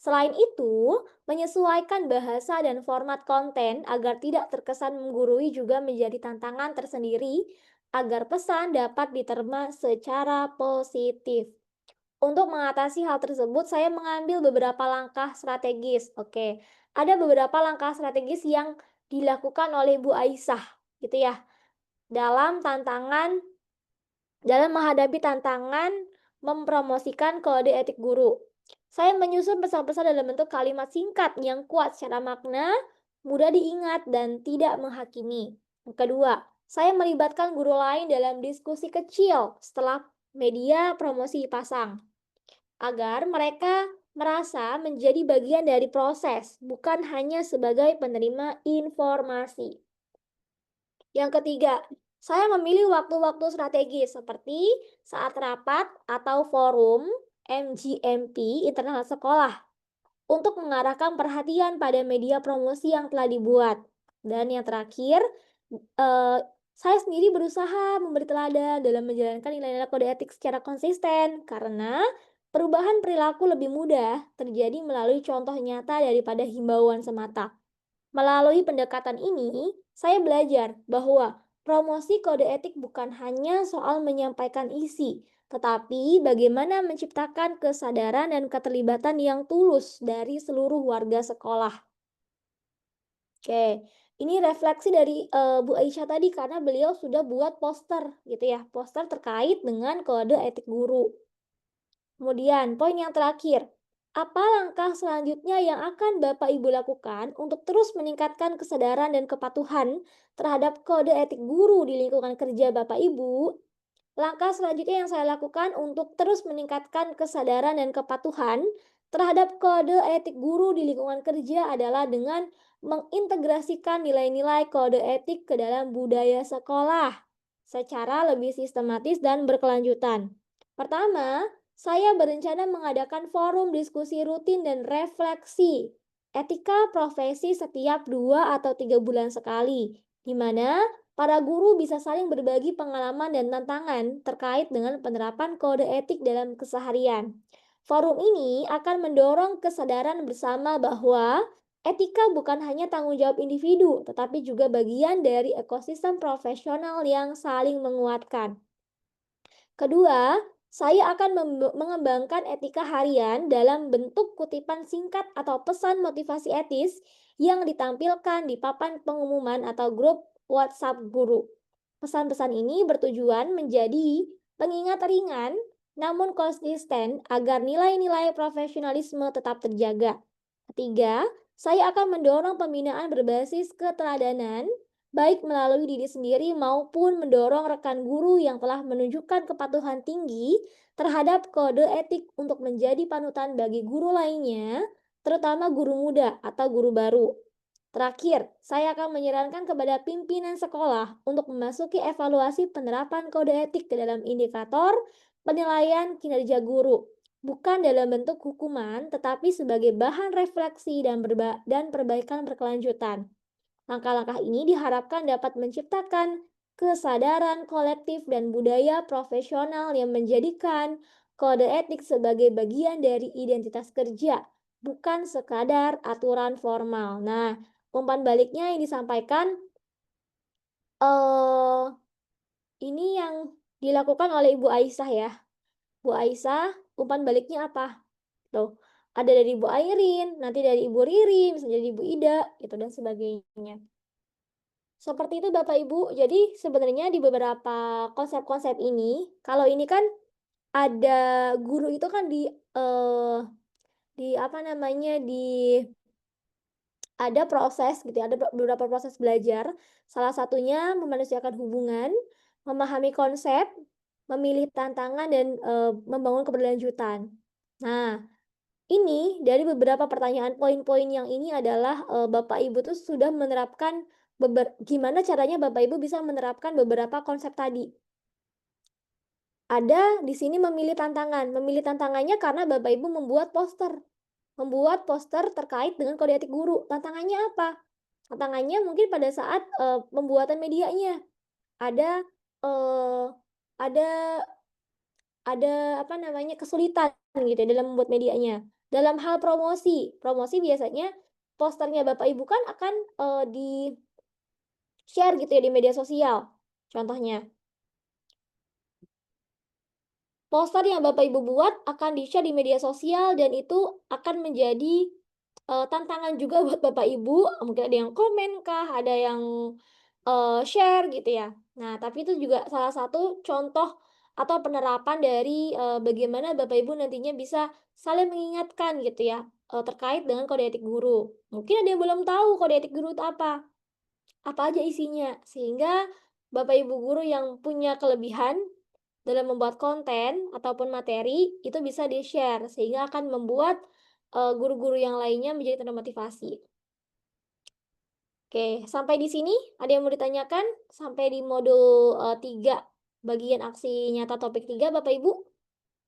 Selain itu, menyesuaikan bahasa dan format konten agar tidak terkesan menggurui juga menjadi tantangan tersendiri agar pesan dapat diterima secara positif. Untuk mengatasi hal tersebut, saya mengambil beberapa langkah strategis. Oke, ada beberapa langkah strategis yang dilakukan oleh Bu Aisyah, gitu ya, dalam menghadapi tantangan mempromosikan kode etik guru. Saya menyusun pesan-pesan dalam bentuk kalimat singkat yang kuat secara makna, mudah diingat, dan tidak menghakimi. Yang kedua, saya melibatkan guru lain dalam diskusi kecil setelah media promosi dipasang, agar mereka merasa menjadi bagian dari proses, bukan hanya sebagai penerima informasi. Yang ketiga, saya memilih waktu-waktu strategis seperti saat rapat atau forum MGMP internal sekolah untuk mengarahkan perhatian pada media promosi yang telah dibuat. Dan yang terakhir, saya sendiri berusaha memberi teladan dalam menjalankan nilai-nilai kode etik secara konsisten karena perubahan perilaku lebih mudah terjadi melalui contoh nyata daripada himbauan semata. Melalui pendekatan ini, saya belajar bahwa promosi kode etik bukan hanya soal menyampaikan isi, tetapi bagaimana menciptakan kesadaran dan keterlibatan yang tulus dari seluruh warga sekolah. Oke, ini refleksi dari Bu Aisyah tadi karena beliau sudah buat poster gitu ya, poster terkait dengan kode etik guru. Kemudian, poin yang terakhir, apa langkah selanjutnya yang akan Bapak Ibu lakukan untuk terus meningkatkan kesadaran dan kepatuhan terhadap kode etik guru di lingkungan kerja Bapak Ibu? Langkah selanjutnya yang saya lakukan untuk terus meningkatkan kesadaran dan kepatuhan terhadap kode etik guru di lingkungan kerja adalah dengan mengintegrasikan nilai-nilai kode etik ke dalam budaya sekolah secara lebih sistematis dan berkelanjutan. Pertama, saya berencana mengadakan forum diskusi rutin dan refleksi etika profesi setiap 2 atau 3 bulan sekali, di mana para guru bisa saling berbagi pengalaman dan tantangan terkait dengan penerapan kode etik dalam keseharian. Forum ini akan mendorong kesadaran bersama bahwa etika bukan hanya tanggung jawab individu, tetapi juga bagian dari ekosistem profesional yang saling menguatkan. Kedua, saya akan mengembangkan etika harian dalam bentuk kutipan singkat atau pesan motivasi etis yang ditampilkan di papan pengumuman atau grup WhatsApp guru. Pesan-pesan ini bertujuan menjadi pengingat ringan namun konsisten agar nilai-nilai profesionalisme tetap terjaga. Ketiga, saya akan mendorong pembinaan berbasis keteladanan baik melalui diri sendiri maupun mendorong rekan guru yang telah menunjukkan kepatuhan tinggi terhadap kode etik untuk menjadi panutan bagi guru lainnya, terutama guru muda atau guru baru. Terakhir, saya akan menyarankan kepada pimpinan sekolah untuk memasuki evaluasi penerapan kode etik ke dalam indikator penilaian kinerja guru, bukan dalam bentuk hukuman, tetapi sebagai bahan refleksi dan perbaikan berkelanjutan. Langkah-langkah ini diharapkan dapat menciptakan kesadaran kolektif dan budaya profesional yang menjadikan kode etik sebagai bagian dari identitas kerja, bukan sekadar aturan formal. Nah, umpan baliknya yang disampaikan ini yang dilakukan oleh Ibu Aisyah ya. Bu Aisyah, umpan baliknya apa? Tuh, ada dari Ibu Airin, nanti dari Ibu Riri, misalnya dari Ibu Ida, gitu dan sebagainya. Seperti itu Bapak Ibu. Jadi sebenarnya di beberapa konsep-konsep ini, kalau ini kan ada guru itu kan di apa namanya ada proses gitu ya, ada beberapa proses belajar. Salah satunya memanusiakan hubungan, memahami konsep, memilih tantangan dan membangun keberlanjutan. Nah, ini dari beberapa pertanyaan poin-poin yang ini adalah Bapak Ibu tuh sudah menerapkan gimana caranya Bapak Ibu bisa menerapkan beberapa konsep tadi. Ada di sini memilih tantangan. Memilih tantangannya karena Bapak Ibu membuat poster. Membuat poster terkait dengan kode etik guru. Tantangannya apa? Tantangannya mungkin pada saat pembuatan medianya. Ada eh, ada ada apa namanya kesulitan gitu ya dalam membuat medianya. Dalam hal promosi, promosi biasanya posternya Bapak Ibu kan akan di share gitu ya di media sosial. Contohnya, poster yang Bapak Ibu buat akan di-share di media sosial dan itu akan menjadi tantangan juga buat Bapak Ibu. Mungkin ada yang komen kah, ada yang share gitu ya. Nah, tapi itu juga salah satu contoh atau penerapan dari bagaimana Bapak Ibu nantinya bisa saling mengingatkan gitu ya terkait dengan kode etik guru. Mungkin ada yang belum tahu kode etik guru itu apa aja isinya, sehingga Bapak Ibu guru yang punya kelebihan dalam membuat konten ataupun materi itu bisa di-share sehingga akan membuat guru-guru yang lainnya menjadi termotivasi. Oke, sampai di sini ada yang mau ditanyakan? Sampai di modul 3 bagian aksi nyata topik 3 Bapak Ibu.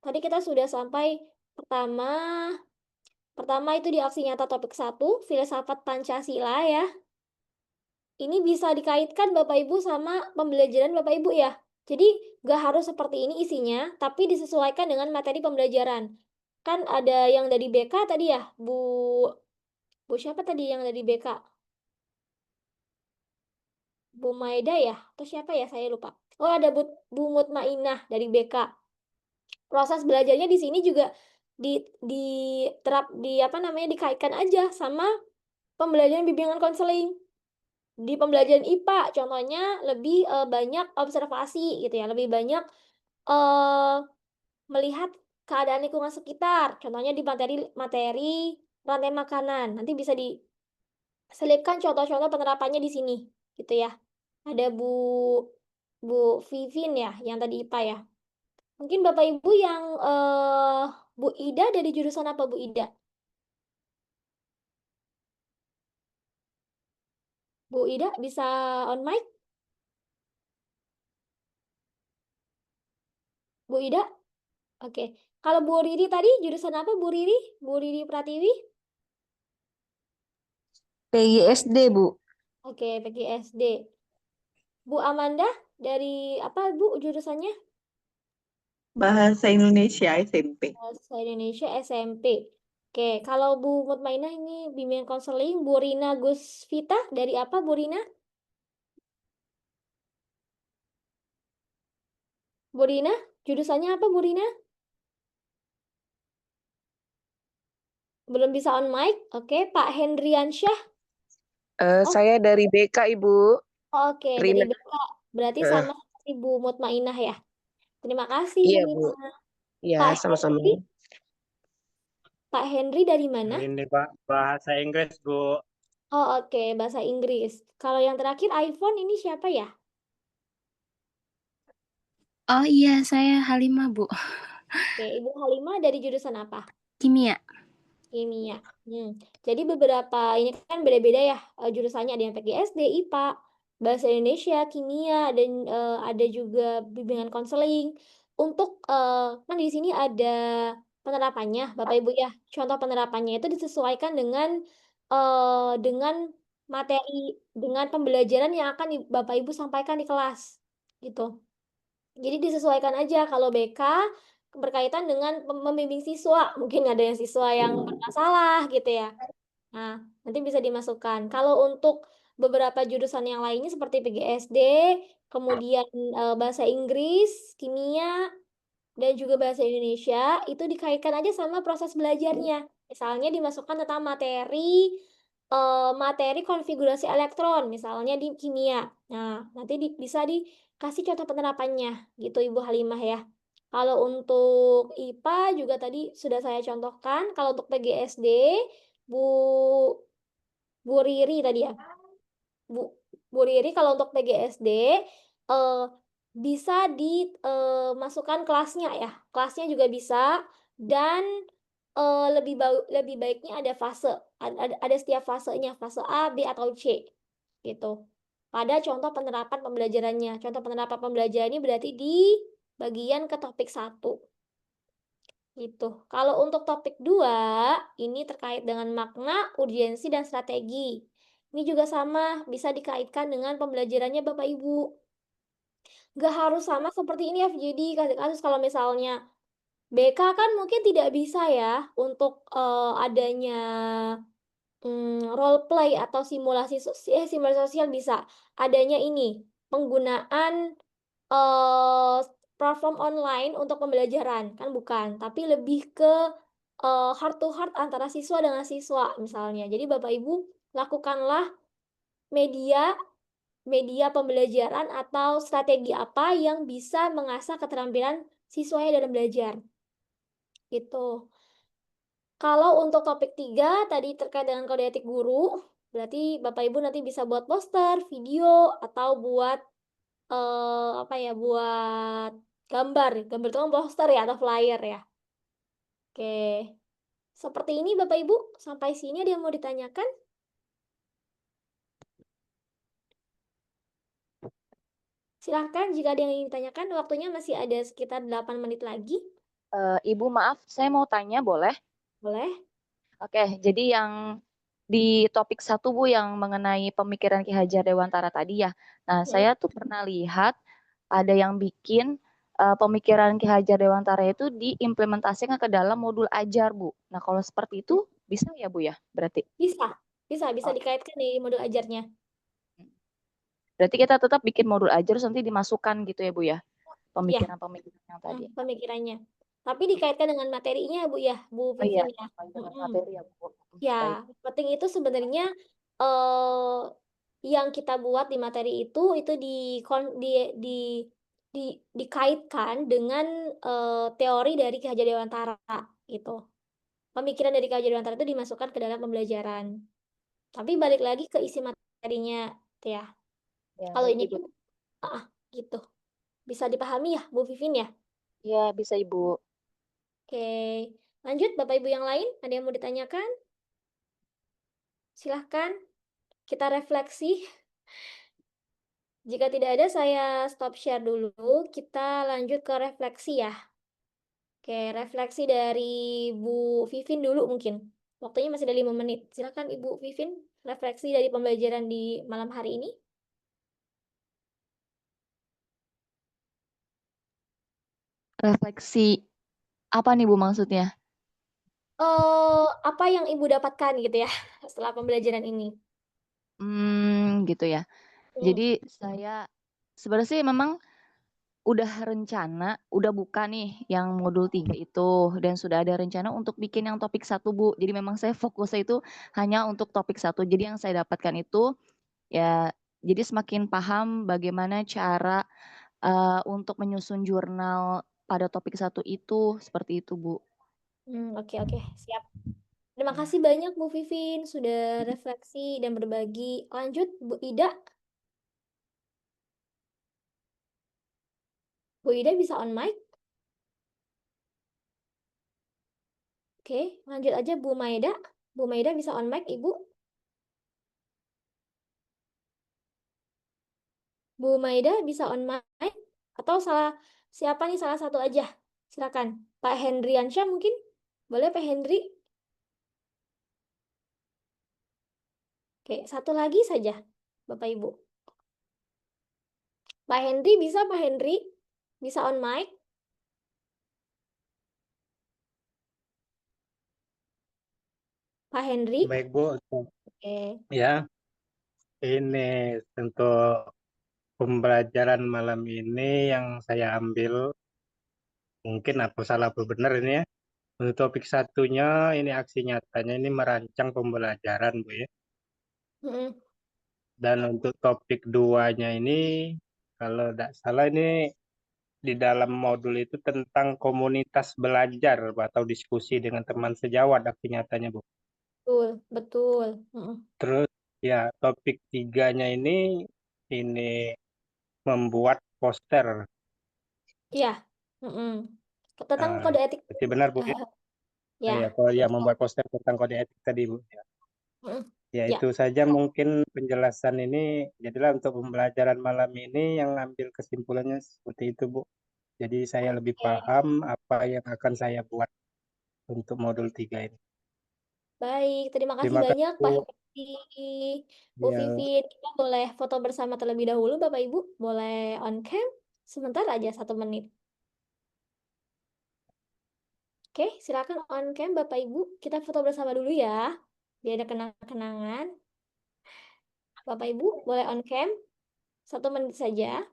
Tadi kita sudah sampai pertama itu di aksi nyata topik 1, filsafat Pancasila ya. Ini bisa dikaitkan Bapak Ibu sama pembelajaran Bapak Ibu ya. Jadi nggak harus seperti ini isinya, tapi disesuaikan dengan materi pembelajaran. Kan ada yang dari BK tadi ya, Bu siapa tadi yang dari BK? Bu Maida ya? Atau siapa ya? Saya lupa. Oh, ada Bu Mutmainah dari BK. Proses belajarnya di sini juga dikaitkan aja sama pembelajaran bimbingan konseling. Di pembelajaran IPA contohnya lebih banyak observasi gitu ya, lebih banyak melihat keadaan lingkungan sekitar. Contohnya di materi rantai makanan. Nanti bisa diselipkan contoh-contoh penerapannya di sini gitu ya. Ada Bu Vivin ya yang tadi IPA ya. Mungkin Bapak Ibu yang Bu Ida dari jurusan apa Bu Ida? Bu Ida bisa on mic? Bu Ida? Oke. Kalau Bu Riri tadi jurusan apa Bu Riri? Bu Riri Pratiwi? PGSD, Bu. Oke, PGSD. Bu Amanda dari apa Bu jurusannya? Bahasa Indonesia SMP. Bahasa Indonesia SMP. Oke, kalau Bu Mutmainah ini bimbingan konseling, Bu Rina Gusvita dari apa Bu Rina? Bu Rina, jurusannya apa Bu Rina? Belum bisa on mic. Oke, Pak Hendriansyah. Saya dari BK, Ibu. Oke, dari Rina. BK. Berarti Eh, sama seperti Bu Mutmainah ya. Terima kasih Bu Iya, Rina. Bu. Ya, Pak sama-sama. Henry, Pak Henry dari mana? Ini Pak, bahasa Inggris Bu. Oh, oke, bahasa Inggris. Kalau yang terakhir iPhone ini siapa ya? Oh iya, saya Halimah, Bu. Oke, Ibu Halimah dari jurusan apa? Kimia. Kimia. Jadi beberapa ini kan beda-beda ya jurusannya, ada yang PGSD, IPA, Bahasa Indonesia, Kimia, dan ada juga bimbingan konseling. Untuk kan di sini ada penerapannya, Bapak Ibu ya. Contoh penerapannya itu disesuaikan dengan materi, dengan pembelajaran yang akan Bapak Ibu sampaikan di kelas, gitu. Jadi disesuaikan aja kalau BK berkaitan dengan membimbing siswa. Mungkin ada yang siswa yang bermasalah gitu ya. Nah, nanti bisa dimasukkan. Kalau untuk beberapa jurusan yang lainnya seperti PGSD, kemudian bahasa Inggris, kimia, dan juga bahasa Indonesia, itu dikaitkan aja sama proses belajarnya. Misalnya dimasukkan tentang materi konfigurasi elektron, misalnya di kimia. Nah, nanti bisa dikasih contoh penerapannya, gitu Ibu Halimah ya. Kalau untuk IPA juga tadi sudah saya contohkan. Kalau untuk PGSD, Bu Bu Riri tadi ya. Bu Riri kalau untuk PGSD eh, bisa dimasukkan kelasnya ya. Kelasnya juga bisa dan lebih baiknya ada fase. Ada setiap fasenya, fase A, B atau C gitu. Pada contoh penerapan pembelajarannya. Contoh penerapan pembelajaran ini berarti di bagian ke topik 1. Gitu. Kalau untuk topik 2, ini terkait dengan makna, urgensi, dan strategi. Ini juga sama, bisa dikaitkan dengan pembelajarannya Bapak Ibu. Nggak harus sama seperti ini FGD, kasus kalau misalnya BK kan mungkin tidak bisa ya untuk adanya role play atau simulasi sosial bisa. Adanya ini, penggunaan platform online untuk pembelajaran, kan bukan, tapi lebih ke heart to heart antara siswa dengan siswa misalnya. Jadi Bapak Ibu lakukanlah media media pembelajaran atau strategi apa yang bisa mengasah keterampilan siswanya dalam belajar. Gitu. Kalau untuk topik 3 tadi terkait dengan kode etik guru, berarti Bapak Ibu nanti bisa buat poster, video, atau buat apa ya, buat gambar. Gambar itu kan poster ya atau flyer ya. Oke. Seperti ini Bapak Ibu, sampai sini ada yang mau ditanyakan? Silahkan jika ada yang ingin ditanyakan, waktunya masih ada sekitar 8 menit lagi. Ibu maaf, saya mau tanya boleh? Boleh? Oke, jadi yang di topik 1 Bu yang mengenai pemikiran Ki Hajar Dewantara tadi ya. Nah, saya tuh pernah lihat ada yang bikin pemikiran Ki Hajar Dewantara itu diimplementasikan ke dalam modul ajar, Bu. Nah, kalau seperti itu bisa ya, Bu ya? Berarti. Bisa Oh, dikaitkan di modul ajarnya. berarti kita tetap bikin modul ajar terus nanti dimasukkan gitu ya, Bu ya? Ya, Pemikiran-pemikiran yang tadi. pemikirannya. Tapi dikaitkan dengan materinya, Bu ya, Bu Oh iya, Vivin ya. dengan materi ya, Bu. Baik. Ya, penting itu sebenarnya eh yang kita buat di materi itu dikaitkan dengan teori dari Ki Hajar Dewantara gitu. Pemikiran dari Ki Hajar Dewantara itu dimasukkan ke dalam pembelajaran. Tapi balik lagi ke isi materinya, tuh ya. Ya, Kalau baik ini Ibu. kan, gitu. Bisa dipahami ya, Bu Vivin ya? Ya, bisa Ibu. Oke, lanjut Bapak Ibu yang lain, ada yang mau ditanyakan? Silahkan, kita refleksi. Jika tidak ada, saya stop share dulu. Kita lanjut ke refleksi ya. Oke, refleksi dari Bu Vivin dulu mungkin. Waktunya masih ada 5 menit. Silahkan Ibu Vivin, refleksi dari pembelajaran di malam hari ini. Refleksi apa nih Bu maksudnya? Apa yang Ibu dapatkan gitu ya setelah pembelajaran ini? Gitu ya. Jadi saya sebenarnya sih memang udah rencana, udah buka nih yang modul 3 itu dan sudah ada rencana untuk bikin yang topik 1 Bu. Jadi memang saya fokusnya itu hanya untuk topik 1. Jadi yang saya dapatkan itu ya jadi semakin paham bagaimana cara untuk menyusun jurnal pada topik 1 itu seperti itu Bu. Oke, siap. Terima Ya. kasih banyak Bu Vivin sudah refleksi dan berbagi. Lanjut Bu Ida. Bu Ida bisa on mic? Oke, lanjut aja Bu Maeda. Bu Maeda bisa on mic, Ibu? Bu Maeda bisa on mic? Atau siapa nih salah satu aja? Silakan. Pak Hendriansyah mungkin? Boleh Pak Hendri? Oke, satu lagi saja, Bapak Ibu. Pak Hendri bisa, Pak Hendri? Bisa on mic? Pak Henry. Baik Bu, Oke. ya ini untuk pembelajaran malam ini yang saya ambil, mungkin aku salah apa benar ini ya. Untuk topik satunya ini aksi nyatanya ini merancang pembelajaran Bu ya. Mm-mm. Dan untuk topik duanya ini kalau tidak salah ini di dalam modul itu tentang komunitas belajar atau diskusi dengan teman sejawat aksi nyatanya Bu. Betul, betul. Mm-mm. Terus ya topik tiganya ini membuat poster. Iya. Mm-mm. Tentang Nah, kode etik. berarti benar Bu ya? Ya, Ya, kalau dia betul. membuat poster tentang kode etik tadi Bu. Ya. Mm-mm. Ya Ya, itu saja mungkin penjelasan ini. Jadilah untuk pembelajaran malam ini yang ambil kesimpulannya seperti itu Bu. Jadi saya lebih oke. paham apa yang akan saya buat untuk modul 3 ini. Baik, terima kasih Terima kasih banyak Pak Bu. Henry. Bu Ya. Vivin, kita boleh foto bersama terlebih dahulu Bapak Ibu. Boleh on cam sebentar aja 1 menit. Oke, silakan on cam Bapak Ibu. Kita foto bersama dulu ya. Biar ada kenang-kenangan. Bapak Ibu boleh on cam 1 menit saja.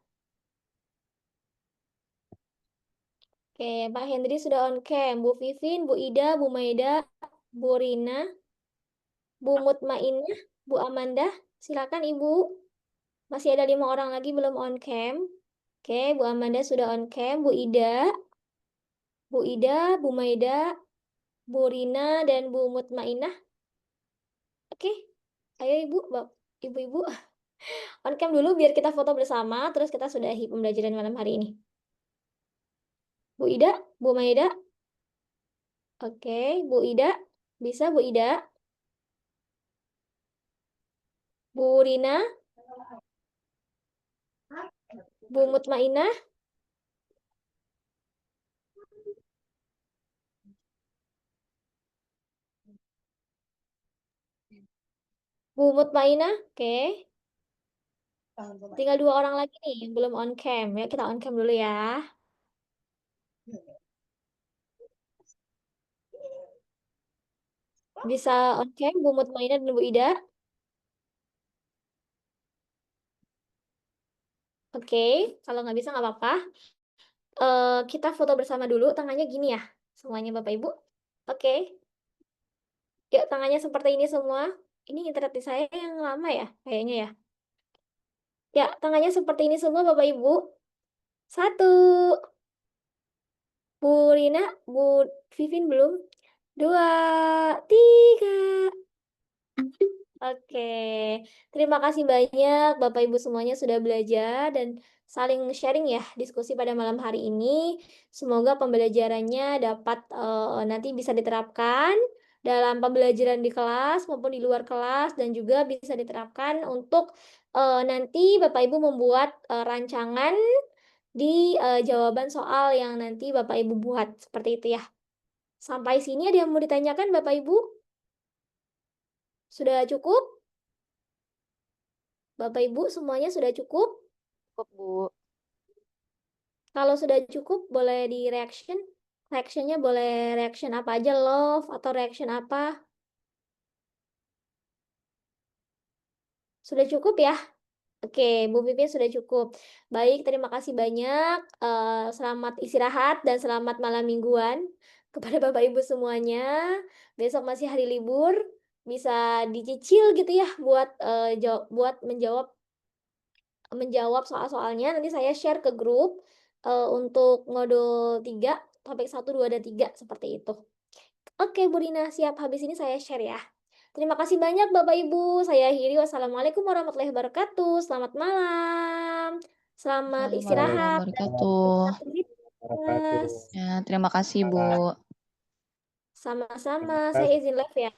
Oke, Pak Henry sudah on cam. Bu Vivin, Bu Ida, Bu Maida, Bu Rina, Bu Mutmainah, Bu Amanda. Silakan Ibu. Masih ada 5 orang lagi belum on cam. Oke, Bu Amanda sudah on cam. Bu Ida, Bu Maida, Bu Rina, dan Bu Mutmainah. Oke, ayo Ibu, Ibu-ibu. On cam dulu biar kita foto bersama, terus kita sudahi pembelajaran malam hari ini. Bu Ida, Bu Maida. Oke, Bu Ida. Bisa Bu Ida? Bu Rina, Bu Mutmainah. Bu Mutmainah, oke. Tinggal 2 orang lagi nih yang belum on cam. Ya, kita on cam dulu ya. Bisa on cam Bu Mutmainah dan Bu Ida. Oke, kalau nggak bisa nggak apa-apa. Kita foto bersama dulu, tangannya gini ya. Semuanya Bapak Ibu. Oke. Yuk, tangannya seperti ini semua. Ini internet di saya yang lama ya, kayaknya ya. Ya, tangannya seperti ini semua Bapak Ibu. 1. Bu Rina, Bu Vivin belum. 2, 3. Oke, terima kasih banyak Bapak Ibu semuanya sudah belajar dan saling sharing ya diskusi pada malam hari ini. Semoga pembelajarannya dapat nanti bisa diterapkan dalam pembelajaran di kelas maupun di luar kelas dan juga bisa diterapkan untuk nanti Bapak Ibu membuat rancangan di jawaban soal yang nanti Bapak Ibu buat seperti itu ya. Sampai sini ada yang mau ditanyakan Bapak Ibu? Sudah cukup? Bapak Ibu semuanya sudah cukup? Cukup Bu. Kalau sudah cukup boleh di reaction. Reactionnya boleh reaction apa aja, love atau reaction apa? Sudah cukup ya? Oke, Bu Pipin sudah cukup. Baik, terima kasih banyak. Selamat istirahat dan selamat malam mingguan kepada Bapak Ibu semuanya. Besok masih hari libur, bisa dicicil gitu ya buat buat menjawab soal-soalnya. Nanti saya share ke grup untuk modul 3, topik 1, 2, dan 3 seperti itu. Oke, Bu Rina, siap. Habis ini saya share ya. Terima kasih banyak Bapak Ibu. Saya akhiri. Wassalamualaikum warahmatullahi wabarakatuh. Selamat malam. Selamat Waalaikumsalam istirahat. wabarakatuh. Wabarakatuh. Ya, terima kasih Bu. Sama-sama. Terima Saya kasih. izin live ya.